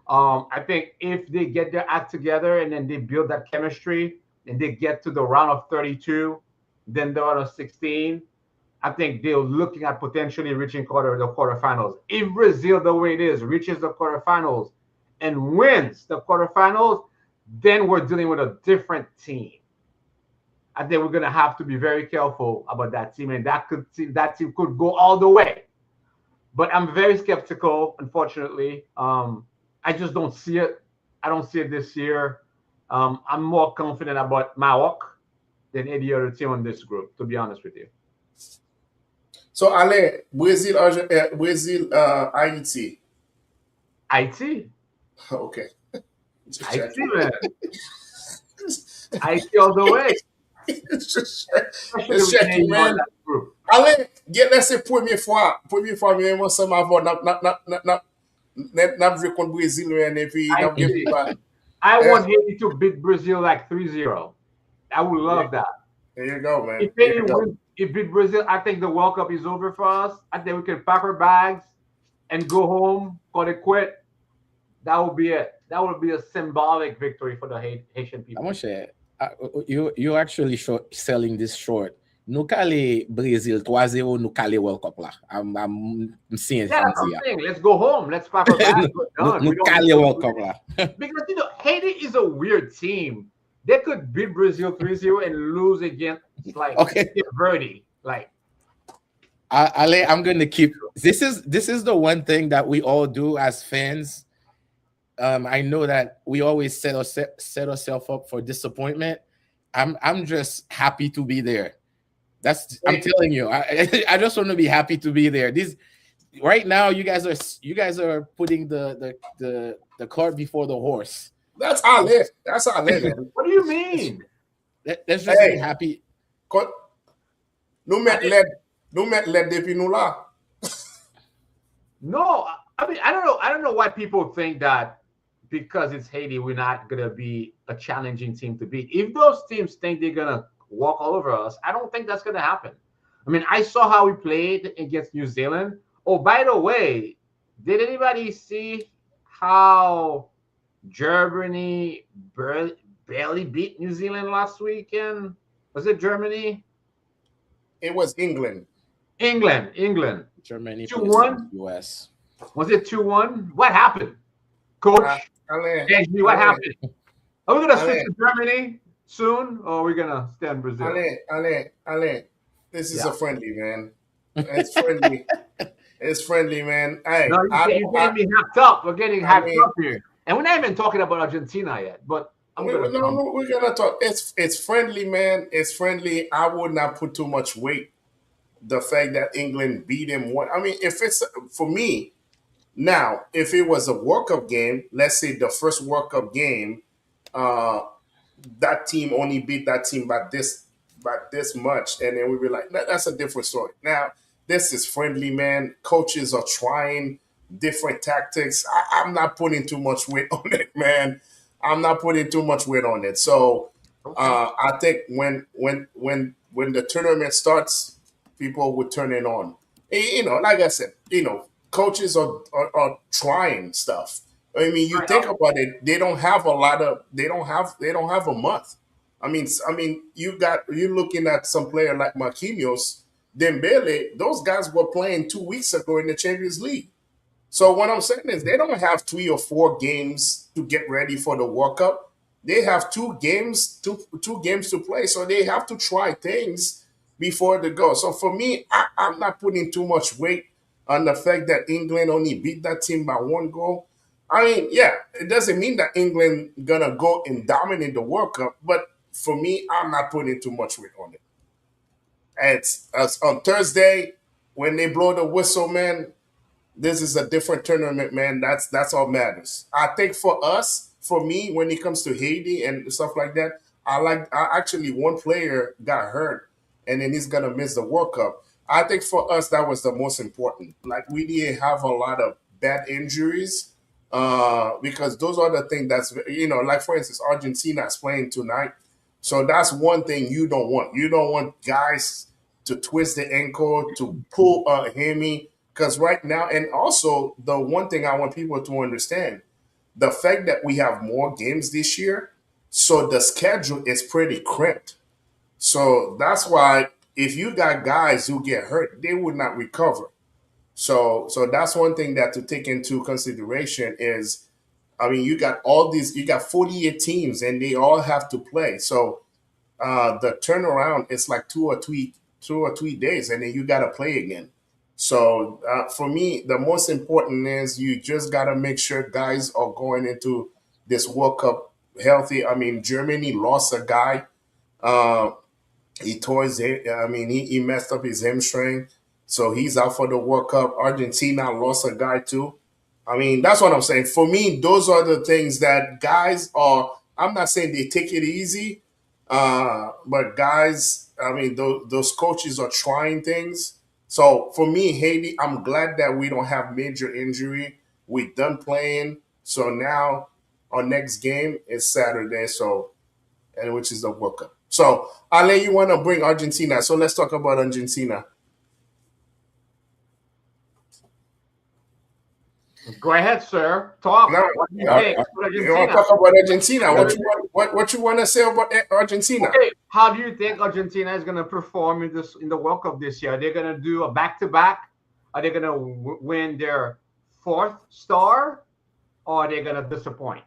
I think if they get their act together and then they build that chemistry and they get to the round of 32, then the round of 16, I think they're looking at potentially reaching the quarterfinals. If Brazil, the way it is, reaches the quarterfinals and wins the quarterfinals, then we're dealing with a different team. I think we're gonna have to be very careful about that team, and that team could go all the way. But I'm very skeptical, unfortunately. I just don't see it. I don't see it this year. I'm more confident about Maroc than any other team on this group, to be honest with you. So Alain, Brazil, Haiti. IT, Okay, just IT, checking. man, IT all the way, just, especially just with checking, Neymar in man. that group. Alain, laissez première fois, mais moi, ça m'a vu, n'a vu contre Brésil, et puis, n'a vu IT. pas. I Eh, want Haiti to beat Brazil like 3-0. I would yeah, love that. there you go, man. If There Haiti you go. wins, if beat Brazil, I think the World Cup is over for us. I think we can pack our bags and go home, call it quit. That would be it. That would be a symbolic victory for the Haitian I'm people. gonna share. You actually selling this short. nous calé Brésil 3-0, nous calé World Cup là. I'm seeing Yeah, from that's what I'm here. saying. Let's go home. Let's pack our bags. We're done. Nous We don't need calé to World do Cup this. là. Because Haiti is a weird team. They could beat Brazil 3-0 and lose against like Okay. Cape Verde. Like Ale, I'm gonna keep this is the one thing that we all do as fans. I know that we always set ourselves up for disappointment. I'm just happy to be there. I'm telling you, I just want to be happy to be there. This right now, you guys are putting the cart before the horse. That's Ale. That's Ale, man. what do you mean? Let's just be happy. Nous mettre l'aide depuis nous là. No, I mean I don't know why people think that because it's Haiti, we're not gonna be a challenging team to beat. If those teams think they're gonna walk all over us, I don't think that's gonna happen. I mean, I saw how we played against New Zealand. Oh, by the way, did anybody see how Germany barely beat New Zealand last weekend? Was it Germany? It was England. England. Germany 2-1. US. Was it 2-1? What happened, Coach? Angie, what happened? Are we gonna switch to Germany soon, or are we gonna stay in Brazil? Ale. This is a friendly, man. It's friendly. It's friendly, man. Hey, no, you're getting me hyped up. We're getting hyped up here, and we're not even talking about Argentina yet. But we're gonna talk. It's friendly, man. It's friendly. I would not put too much weight. The fact that England beat him. I mean, if it's for me now, if it was a World Cup game, let's say the first World Cup game, that team only beat that team by this much, and then we'd be like, that's a different story. Now, this is friendly, man. Coaches are trying different tactics. I'm not putting too much weight on it, man. I'm not putting too much weight on it. So I think when the tournament starts, people would turn it on. You know, like I said, coaches are trying stuff. I mean, you think about it, they don't have a month. I mean, you're looking at some player like Marquinhos, Dembele. Those guys were playing 2 weeks ago in the Champions League. So what I'm saying is they don't have 3 or 4 games to get ready for the World Cup. They have two games to play, so they have to try things before they go. So for me, I'm not putting too much weight on the fact that England only beat that team by 1 goal. I mean, yeah, it doesn't mean that England gonna go and dominate the World Cup, but for me, I'm not putting too much weight on it. It's on Thursday when they blow the whistle, man. This is a different tournament, man. That's all matters. I think for me, when it comes to Haiti and stuff like that, I actually one player got hurt and then he's gonna miss the World Cup. I think for us that was the most important. Like we didn't have a lot of bad injuries because those are the things that's like for instance, Argentina is playing tonight, so that's one thing you don't want. You don't want guys to twist the ankle, to pull a hammy. Because right now, and also the one thing I want people to understand, the fact that we have more games this year, so the schedule is pretty crimped. So that's why if you got guys who get hurt, they would not recover. So that's one thing that to take into consideration is, I mean, you got 48 teams and they all have to play. So the turnaround is like 2 or 3 days, and then you got to play again. So for me, the most important is you just got to make sure guys are going into this World Cup healthy. I mean, Germany lost a guy. He tore his, I mean, he messed up his hamstring. So he's out for the World Cup. Argentina lost a guy too. I mean, that's what I'm saying. For me, those are the things that guys are, I'm not saying they take it easy, but guys, I mean, those coaches are trying things. So for me, Haiti, I'm glad that we don't have major injury. We're done playing. So now our next game is Saturday. So, and which is the World Cup. So Ale, you want to bring Argentina. So let's talk about Argentina. Go ahead, sir. Talk. Now, What do you Ar- think Ar- for you want to Argentina? talk about Argentina? What What do you you want? What you want to say about Argentina? Okay, how do you think Argentina is going to perform in the World Cup this year? Are they going to do a back to back? Are they going to win their fourth star, or are they going to disappoint?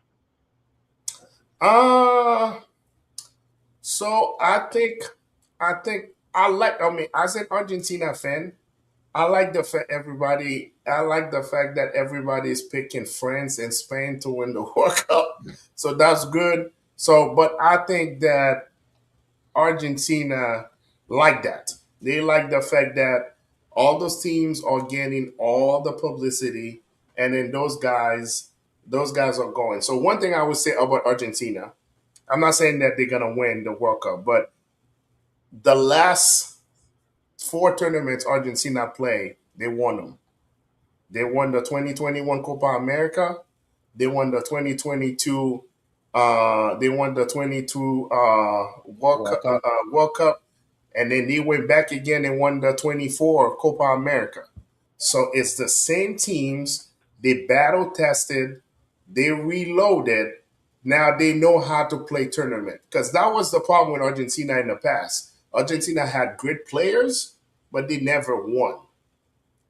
Uh so I think I like. I mean, as an Argentina fan, I like the fact everybody. I like the fact that everybody is picking France and Spain to win the World Cup. So that's good. So, but I think that Argentina like that. They like the fact that all those teams are getting all the publicity, and then those guys are going. So one thing I would say about Argentina, I'm not saying that they're gonna win the World Cup, but the last four tournaments Argentina played, they won them. They won the 2021 Copa America. They won the 2022. They won the 22 World Cup. World Cup, and then they went back again and won the 24 Copa America. So it's the same teams. They battle tested. They reloaded. Now they know how to play tournament because that was the problem with Argentina in the past. Argentina had great players, but they never won.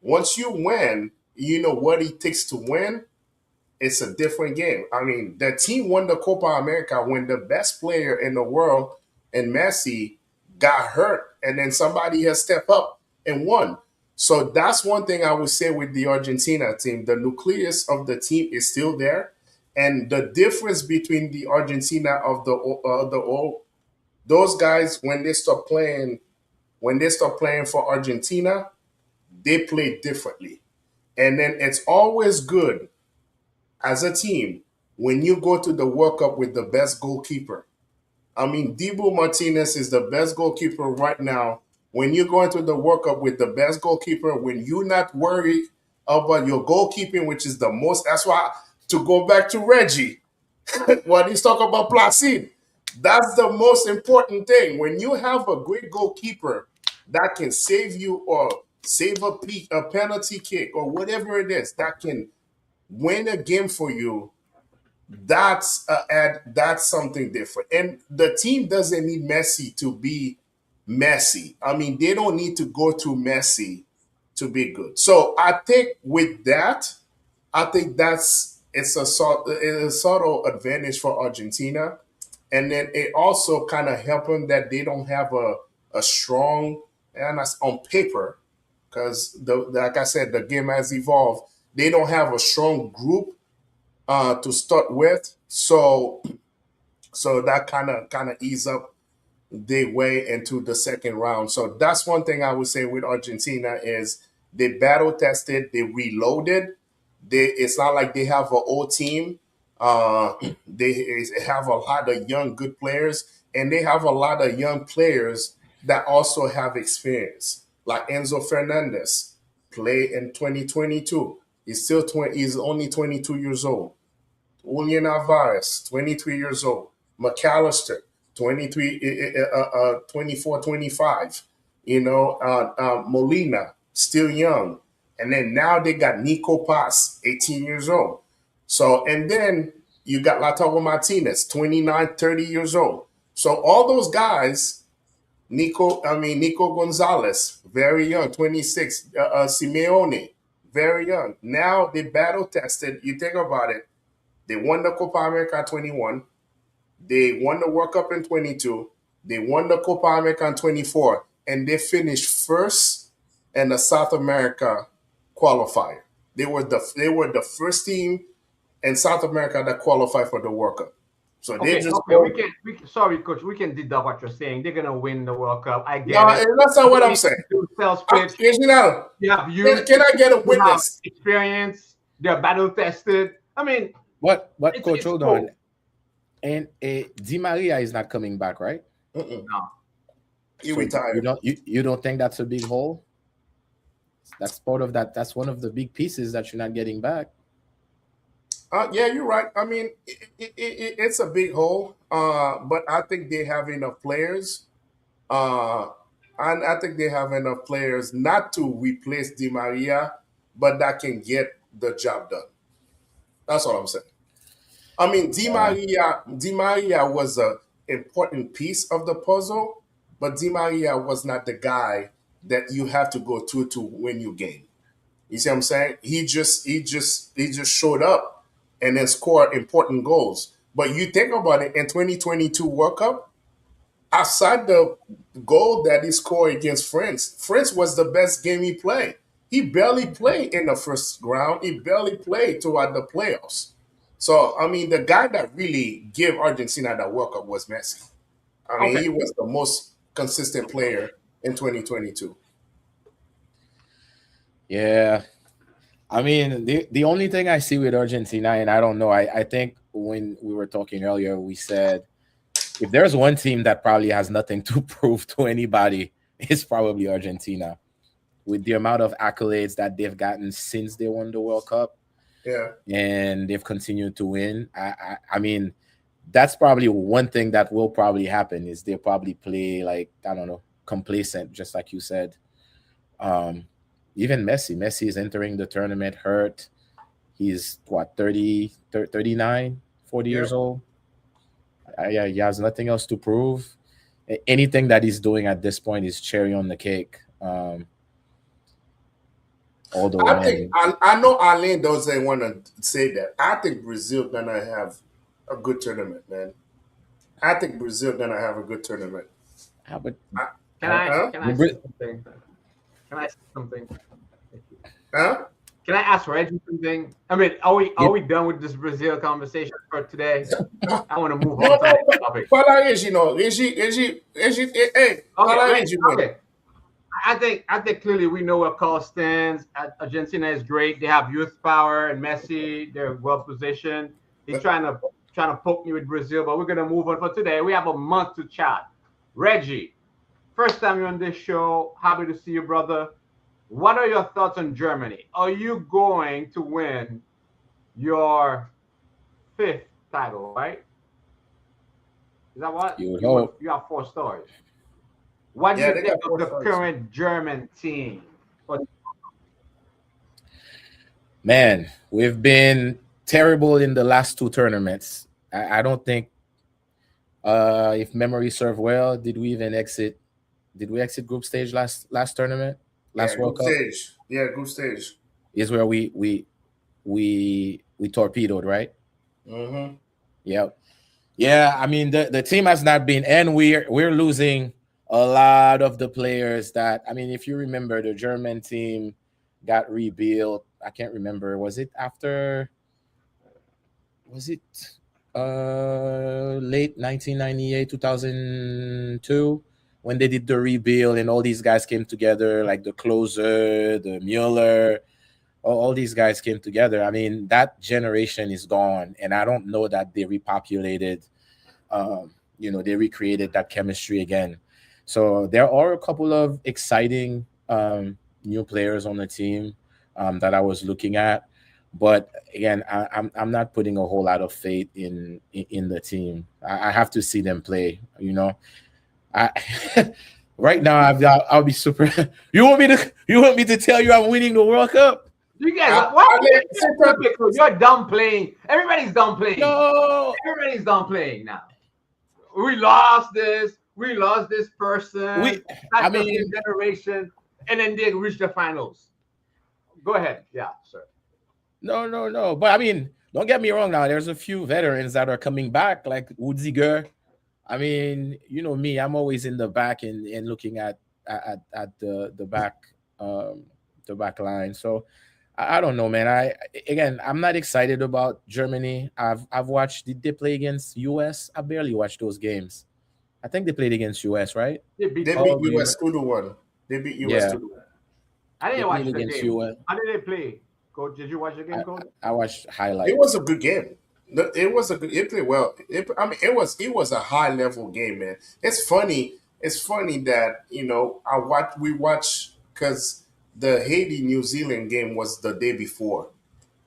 Once you win, you know what it takes to win. It's a different game. I mean, the team won the Copa America when the best player in the world and Messi got hurt, and then somebody has stepped up and won. So that's one thing I would say with the Argentina team. The nucleus of the team is still there, and the difference between the Argentina of the old those guys when they start playing for Argentina, they play differently. And then it's always good as a team when you go to the World Cup with the best goalkeeper. I mean, Dibu Martinez is the best goalkeeper right now. When you go into the World Cup with the best goalkeeper, when you're not worried about your goalkeeping, which is the most, that's why to go back to Reggie, what he's talking about Placide, that's the most important thing. When you have a great goalkeeper that can save you or save a penalty kick or whatever it is that can win a game for you, that's something different. And the team doesn't need Messi to be Messi. I mean, they don't need to go to Messi to be good. So I think with that, I think it's a subtle advantage for Argentina, and then it also kind of help them that they don't have a strong and that's on paper because like I said, the game has evolved. They don't have a strong group to start with. So that kind of ease up their way into the second round. So that's one thing I would say with Argentina is they battle tested, they reloaded. It's not like they have an old team. Uh, they have a lot of young good players, and they have a lot of young players that also have experience, like Enzo Fernandez, play in 2022. He's only 22 years old. Julian Alvarez, 23 years old. McAllister, 23, 24, 25. Molina, still young. And then now they got Nico Paz, 18 years old. So, and then you got Lautaro Martinez, 29, 30 years old. So all those guys, Nico Gonzalez, very young, 26. Simeone, very young. Now they battle tested. You think about it, they won the Copa America 21. They won the World Cup in 22. They won the Copa America in 24. And they finished first in the South America qualifier. They were the first team in South America that qualified for the World Cup. So they Okay, just okay, go. sorry, coach, we can deduct what you're saying. They're gonna win the World Cup. I No, get it. that's not You what don't I'm need saying. to do sales pitch. Reginaldo, You have can, youth. can I get a You have witness? experience. They're battle tested. I mean, What it's coach? it's Hold on. cool. And Di Maria is not coming back, right? Mm-mm. No. He So you retired. don't think that's a big hole? That's part of that. That's one of the big pieces that you're not getting back. Yeah, you're right. I mean, it's a big hole, but I think they have enough players. Uh, and I think they have enough players not to replace Di Maria, but that can get the job done. That's all I'm saying. I mean, Yeah. Di Maria was a important piece of the puzzle, but Di Maria was not the guy that you have to go to win your game. You see what I'm saying? He just showed up and then scored important goals. But you think about it in 2022 World Cup, outside the goal that he scored against France, France was the best game he played. He barely played in the first round. He barely played throughout the playoffs. So I mean, the guy that really gave Argentina that World Cup was Messi. I mean, Okay. he was the most consistent player in 2022. Yeah. I mean, the only thing I see with Argentina, and I don't know, I think when we were talking earlier, we said if there's one team that probably has nothing to prove to anybody, it's probably Argentina. With the amount of accolades that they've gotten since they won the World Cup Yeah. and they've continued to win, I mean, that's probably one thing that will probably happen is they'll probably play like, I don't know, complacent, just like you said. Um, Even Messi is entering the tournament hurt. He's what, 30, 39, 40 Yeah. years old. Yeah, he has nothing else to prove. Anything that he's doing at this point is cherry on the cake. Although, I think man, I know Arlene doesn't want to say that. I think Brazil gonna have a good tournament, man. I think Brazil gonna have a good tournament. how about I, Can how, I huh? can the I say Brit? something? Can I say something? Huh? Can I ask Reggie something? I mean, are we Yeah, are we done with this Brazil conversation for today? I want to move No, on to the no, next topic. fala aí, Gino. Hey, Okay, fala aí, Gino. okay. I think clearly we know where Carl stands. Argentina is great. They have youth power and Messi. They're well positioned. He's trying to poke me with Brazil, but we're gonna move on for today. We have a month to chat. Reggie, first time you're on this show. Happy to see you, brother. What are your thoughts on Germany? Are you going to win your fifth title? Right? Is that what you would you won? hope. You have 4 stars. What do Yeah, you they think got of four the stars. current German team? Man, we've been terrible in the last two tournaments. I don't think, if memory serve well, did we exit group stage last tournament, last Yeah, World group Cup? stage. Yeah, group stage. Is where we torpedoed, right? Mm-hmm. Yep. Yeah, I mean the team has not been, and we're losing a lot of the players that, I mean, if you remember, the German team got rebuilt. I can't remember. Was it late 1998, 2002, when they did the rebuild and all these guys came together, like the closer, the Mueller, all these guys came together. I mean, that generation is gone, and I don't know that they repopulated, they recreated that chemistry again. So there are a couple of exciting new players on the team that I was looking at, but again, I'm not putting a whole lot of faith in the team. I have to see them play. I right now I'll be super. You want me to tell you I'm winning the World Cup? You guys, why I you think guys typical? You're done playing. Everybody's done playing. No, Everybody's done playing now. We lost this. We lost this person. we. I Not the mean, same generation, and then they reach the finals. Go ahead. Yeah, sir. no, no, no. But I mean, don't get me wrong. Now, there's a few veterans that are coming back, like Woodziger. I mean, you know me. I'm always in the back and looking at the back, the back line. So I don't know, man. I'm not excited about Germany. I've watched. Did they play against US? I barely watched those games. I think they played against US, right? They beat they them. beat Paul, do you US 2-1. They beat US Yeah, 2-1. I they didn't played watch the against game. US. How did they play? Coach, did you watch the I, game, Coach? I watched It was highlights. a good game. It was a good. It played well. I mean, it was a high level game, man. It's funny. It's funny that we watch because the Haiti New Zealand game was the day before,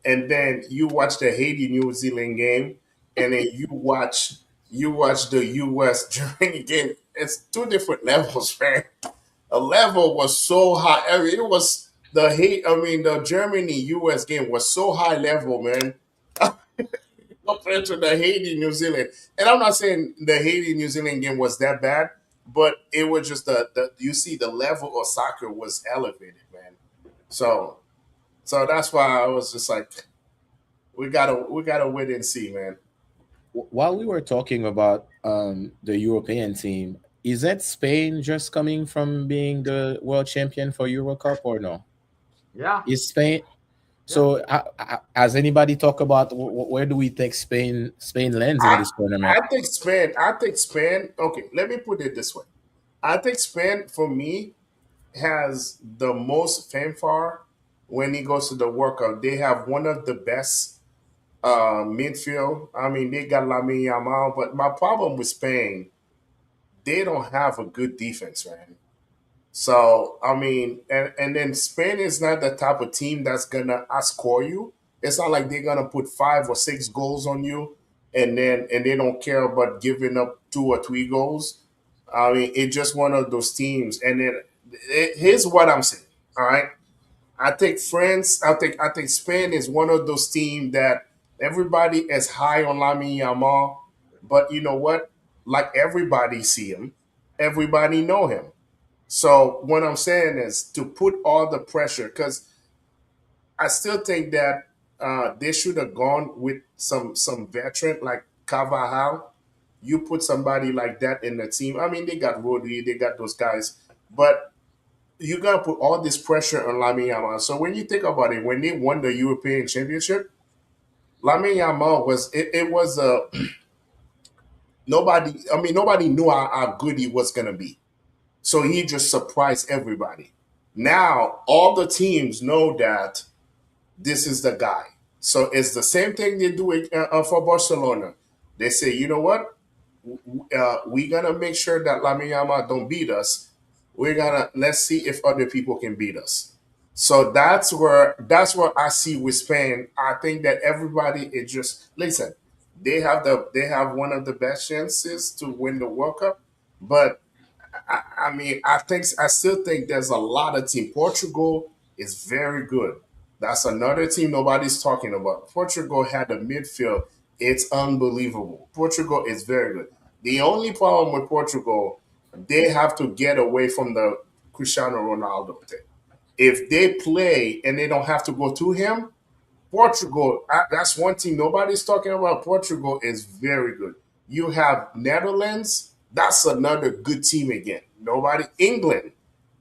and then you watch the Haiti New Zealand game, and then you watch the U.S. Germany game. It's two different levels, man. A level was so high. I mean, it was the hate. I mean, the Germany U.S. game was so high level, man. compared to the Haiti New Zealand. And I'm not saying the Haiti New Zealand game was that bad, but it was just the you see the level of soccer was elevated, man. So that's why I was just like, we gotta wait and see, man. While we were talking about the European team, is that Spain just coming from being the world champion for Euro Cup or no? Yeah, Is Spain? yeah. So has anybody talk about where do we think Spain lands in I this tournament? I think Spain. I think Spain. Okay, let me put it this way. I think Spain for me has the most fanfare when he goes to the World Cup. They have one of the best midfield. I mean, they got Lamine Yamal, but my problem with Spain, they don't have a good defense, man. So I mean, and then Spain is not the type of team that's gonna outscore you. It's not like they're gonna put 5 or 6 goals on you, and they don't care about giving up 2 or 3 goals. I mean, it's just one of those teams. And then here's what I'm saying. All right, I think France. I think Spain is one of those teams that everybody is high on Lamine Yamal, but you know what? Like everybody see him, everybody know him. So what I'm saying is to put all the pressure, because I still think that they should have gone with some veteran like Carvajal. You put somebody like that in the team. I mean, they got Rodri, they got those guys, but you gotta put all this pressure on Lamine Yamal. So when you think about it, when they won the European Championship, Lamine Yamal it was nobody. I mean, nobody knew how good he was gonna be. So he just surprised everybody. Now all the teams know that this is the guy. So it's the same thing they do for Barcelona. They say, you know what? We're gonna make sure that Lamine Yamal don't beat us. We're gonna let's see if other people can beat us. So that's where I see with Spain. I think that everybody is just listen. They have one of the best chances to win the World Cup, but I mean, I still think there's a lot of team. Portugal is very good. That's another team nobody's talking about. Portugal had a midfield. It's unbelievable. Portugal is very good. The only problem with Portugal, they have to get away from the Cristiano Ronaldo thing. If they play and they don't have to go to him, Portugal, that's one team nobody's talking about. Portugal is very good. You have Netherlands, that's another good team again. Nobody, England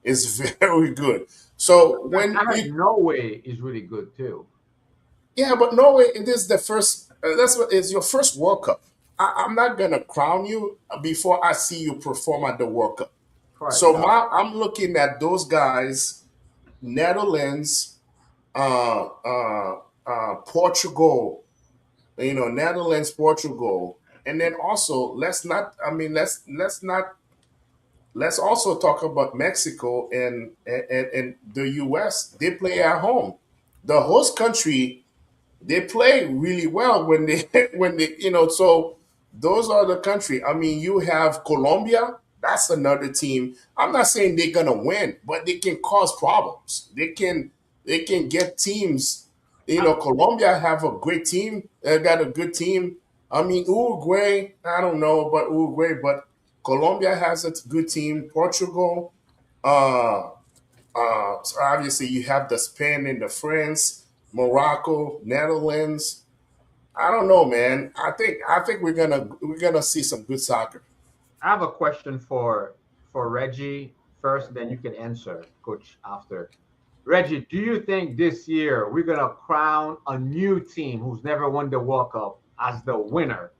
is very good. So when I heard you, Norway is really good too. yeah, but Norway, it is the first, that's what is your first World Cup. I'm not going to crown you before I see you perform at the World Cup. Correct. So Yeah. I'm looking at those guys, Netherlands, Portugal, Netherlands, Portugal, and then also let's not. I mean, let's not. Let's also talk about Mexico and the U.S. They play at home. The host country, they play really well when they so those are the country. I mean, you have Colombia, that's another team. I'm not saying they're gonna win, but they can cause problems. They can get teams. Colombia have a great team. They got a good team. I mean, Uruguay, I don't know about Uruguay, but Colombia has a good team. Portugal, uh so obviously you have the Spain and the France, Morocco, Netherlands. I don't know, man. I think we're gonna see some good soccer. I have a question for Reggie first, then you can answer, Coach, after. Reggie, do you think this year we're gonna crown a new team who's never won the World Cup as the winner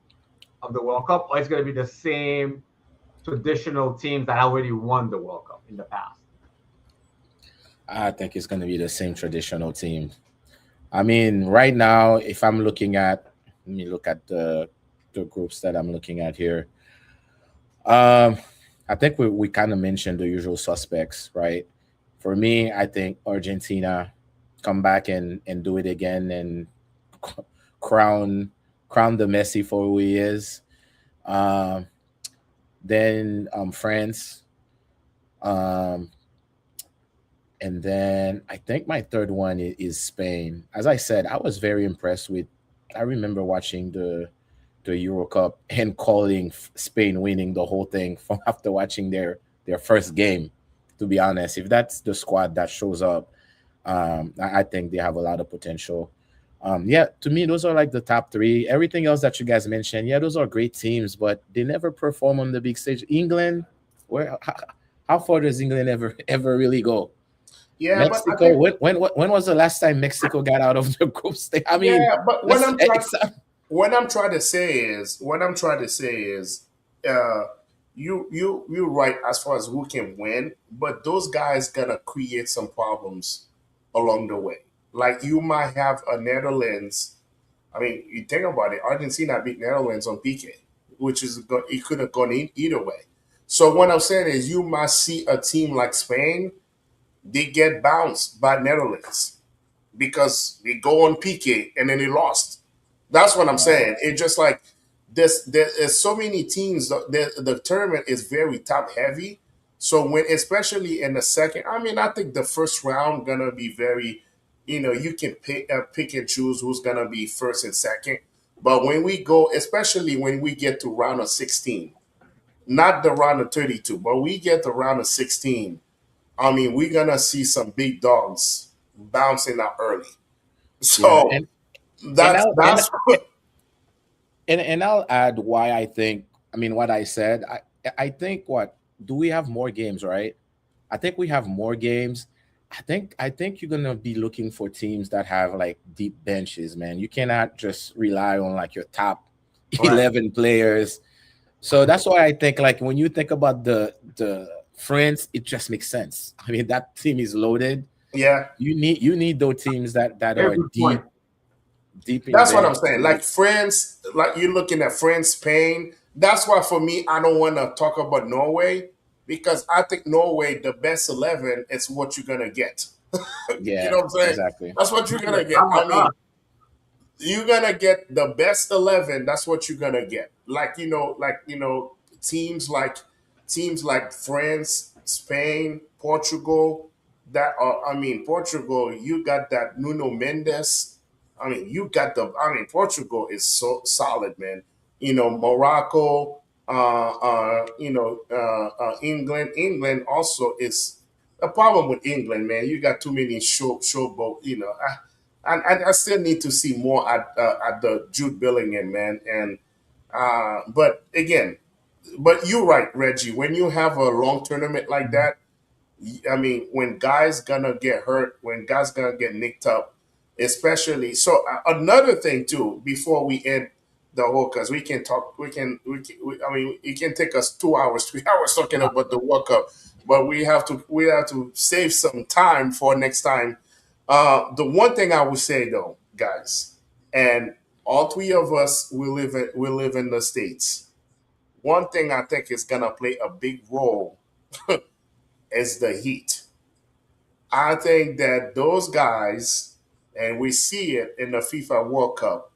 of the World Cup, or it's gonna be the same traditional teams that already won the World Cup in the past? I think it's going to be the same traditional team. I mean, right now, if I'm looking at, let me look at the groups that I'm looking at here. Um, I think we kind of mentioned the usual suspects, right? For me, I think Argentina come back and do it again and crown crown the Messi for who he is. Um, then France, um, and then I think my third one is Spain. As I said, I was very impressed with I remember watching the Euro Cup and calling Spain winning the whole thing from after watching their first game. To be honest, if that's the squad that shows up, I think they have a lot of potential. Yeah, to me, those are like the top three. Everything else that you guys mentioned, yeah, those are great teams, but they never perform on the big stage. England, where how far does England ever really go? Yeah, but I Mexico, think when was the last time Mexico got out of the group stage? I mean, yeah, but let's what I'm trying to say is, uh, you're right as far as who can win, but those guys gonna create some problems along the way. Like you might have a Netherlands. I mean, you think about it. Argentina beat Netherlands on PK, which is it could have gone in either way. So what I'm saying is, you might see a team like Spain, they get bounced by Netherlands because they go on PK and then they lost. That's what I'm saying. It's just like this. There's so many teams. The tournament is very top heavy. So when, especially in the second, I mean, I think the first round gonna be very, you can pick and choose who's gonna be first and second. But when we go, especially when we get to round of 16, not the round of 32, but we get to round of 16. I mean, we're gonna see some big dogs bouncing out early. yeah, So and that's I'll that's what. and I'll add why I think. I mean, what I said. I think what do we have more games, right? I think we have more games. I think you're gonna be looking for teams that have like deep benches, man. You cannot just rely on like your top Right. 11 players. So that's why I think like when you think about the France, it just makes sense. I mean, that team is loaded. Yeah, You need those teams that Very are good point. deep in that's what bench. I'm saying. Like France, like you're looking at France, Spain. That's why for me, I don't want to talk about Norway because I think Norway, the best 11, is what you're gonna get. You Yeah, know what I'm saying? exactly. That's what you're Yeah, gonna get. I'm with I mean, us. you're gonna get the best 11. That's what you're gonna get. Teams like France, Spain, Portugal. That are, I mean, Portugal. You got that Nuno Mendes. I mean, you got the. I mean, Portugal is so solid, man. Morocco. England. England also is a problem with England, man. You got too many showboat. I still need to see more at the Jude Bellingham, man. And but again, but you're right, Reggie. When you have a long tournament like that, I mean, when guys gonna get hurt, when guys gonna get nicked up, especially. So another thing too, before we end the whole, because we can talk, I mean, it can take us 2 hours, 3 hours talking about the World Cup, but we have to save some time for next time. The one thing I would say though, guys, and all three of us we live in the states. One thing I think is gonna play a big role is the heat. I think that those guys, and we see it in the FIFA World Cup.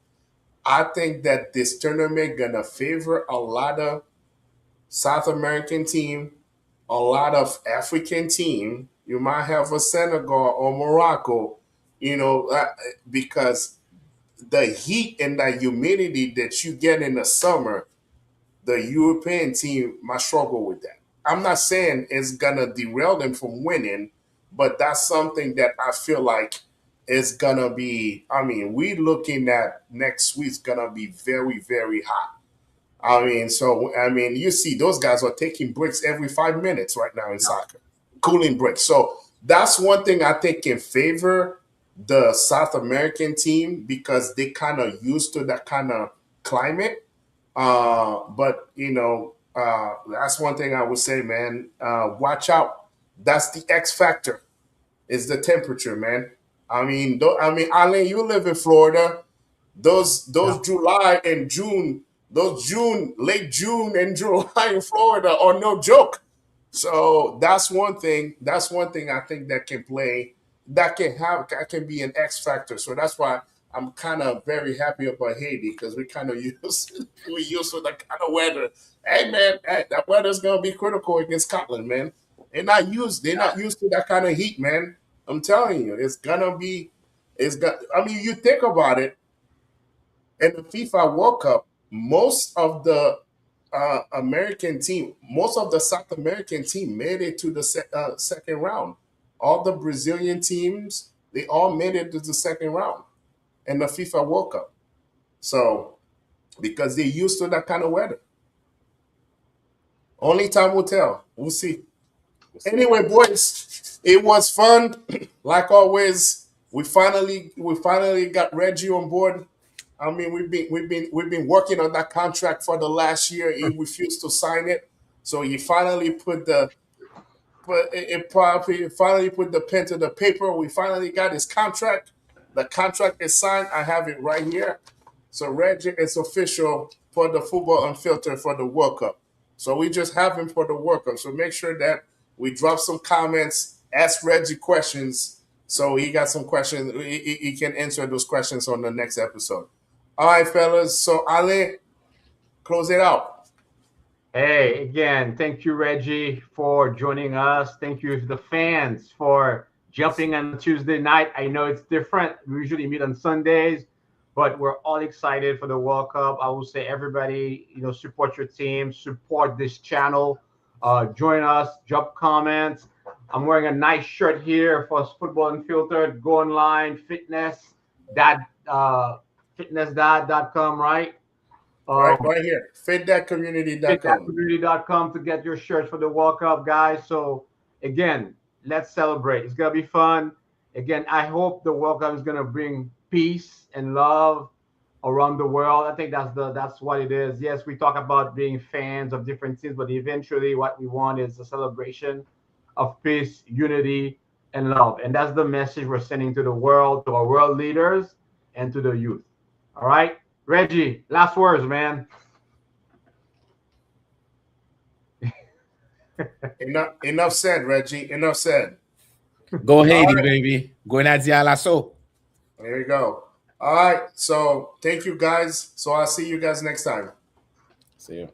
I think that this tournament gonna favor a lot of South American team, a lot of African team. You might have a Senegal or Morocco, because the heat and the humidity that you get in the summer, the European team might struggle with that. I'm not saying it's gonna derail them from winning, but that's something that I feel like is gonna be. I mean, we looking at next week's gonna be very, very hot. I mean, so I mean, you see, those guys are taking breaks every 5 minutes right now in soccer, cooling breaks. So that's one thing I think can favor the South American team because they kind of used to that kind of climate. But that's one thing I would say, man. Watch out. That's the X factor. Is the temperature, man. Alan, you live in Florida. Those Yeah. July and June, late June and July in Florida are no joke. So that's one thing. That's one thing I think that can play, that can be an X factor. So that's why I'm kind of very happy about Haiti because we kind of we used to that kind of weather. Hey man, hey, that weather's gonna be critical against Scotland, man. They're not used to that kind of heat, man. I'm telling you, it's gonna be. It's got. I mean, you think about it. In the FIFA World Cup, most of the American team, most of the South American team made it to the second round. All the Brazilian teams, they all made it to the second round in the FIFA World Cup. So because they're used to that kind of weather. Only time will tell. We'll see. Anyway, boys, it was fun. Like always, we finally got Reggie on board. I mean, we've been working on that contract for the last year. He refused to sign it, so he finally finally put the pen to the paper. We finally got his contract. The contract is signed. I have it right here. So Reggie is official for the Futbl Unfiltered for the World Cup. So we just have him for the World Cup. So make sure that we drop some comments, ask Reggie questions. So he got some questions. He can answer those questions on the next episode. All right, fellas. So Ale, close it out. Hey, again, thank you, Reggie, for joining us. Thank you to the fans for jumping on Tuesday night. I know it's different. We usually meet on Sundays, but we're all excited for the World Cup. I will say, everybody, support your team, support this channel. Join us, drop comments. I'm wearing a nice shirt here for Futbl Unfiltered. Go online, fitnessdad.com, right? Right here. Fitthatcommunity.com. Fitthatcommunity.com to get your shirts for the World Cup, guys. So again, let's celebrate. It's gonna be fun. Again, I hope the World Cup is gonna bring peace and love around the world. I think that's what it is. Yes, we talk about being fans of different teams, but eventually what we want is a celebration of peace, unity, and love. And that's the message we're sending to the world, to our world leaders, and to the youth. All right. Reggie, last words, man. Enough said, Reggie. Enough said. Go Haiti, baby. Go Nadia Lasso. There you go. All right. So thank you guys. So I'll see you guys next time. See you.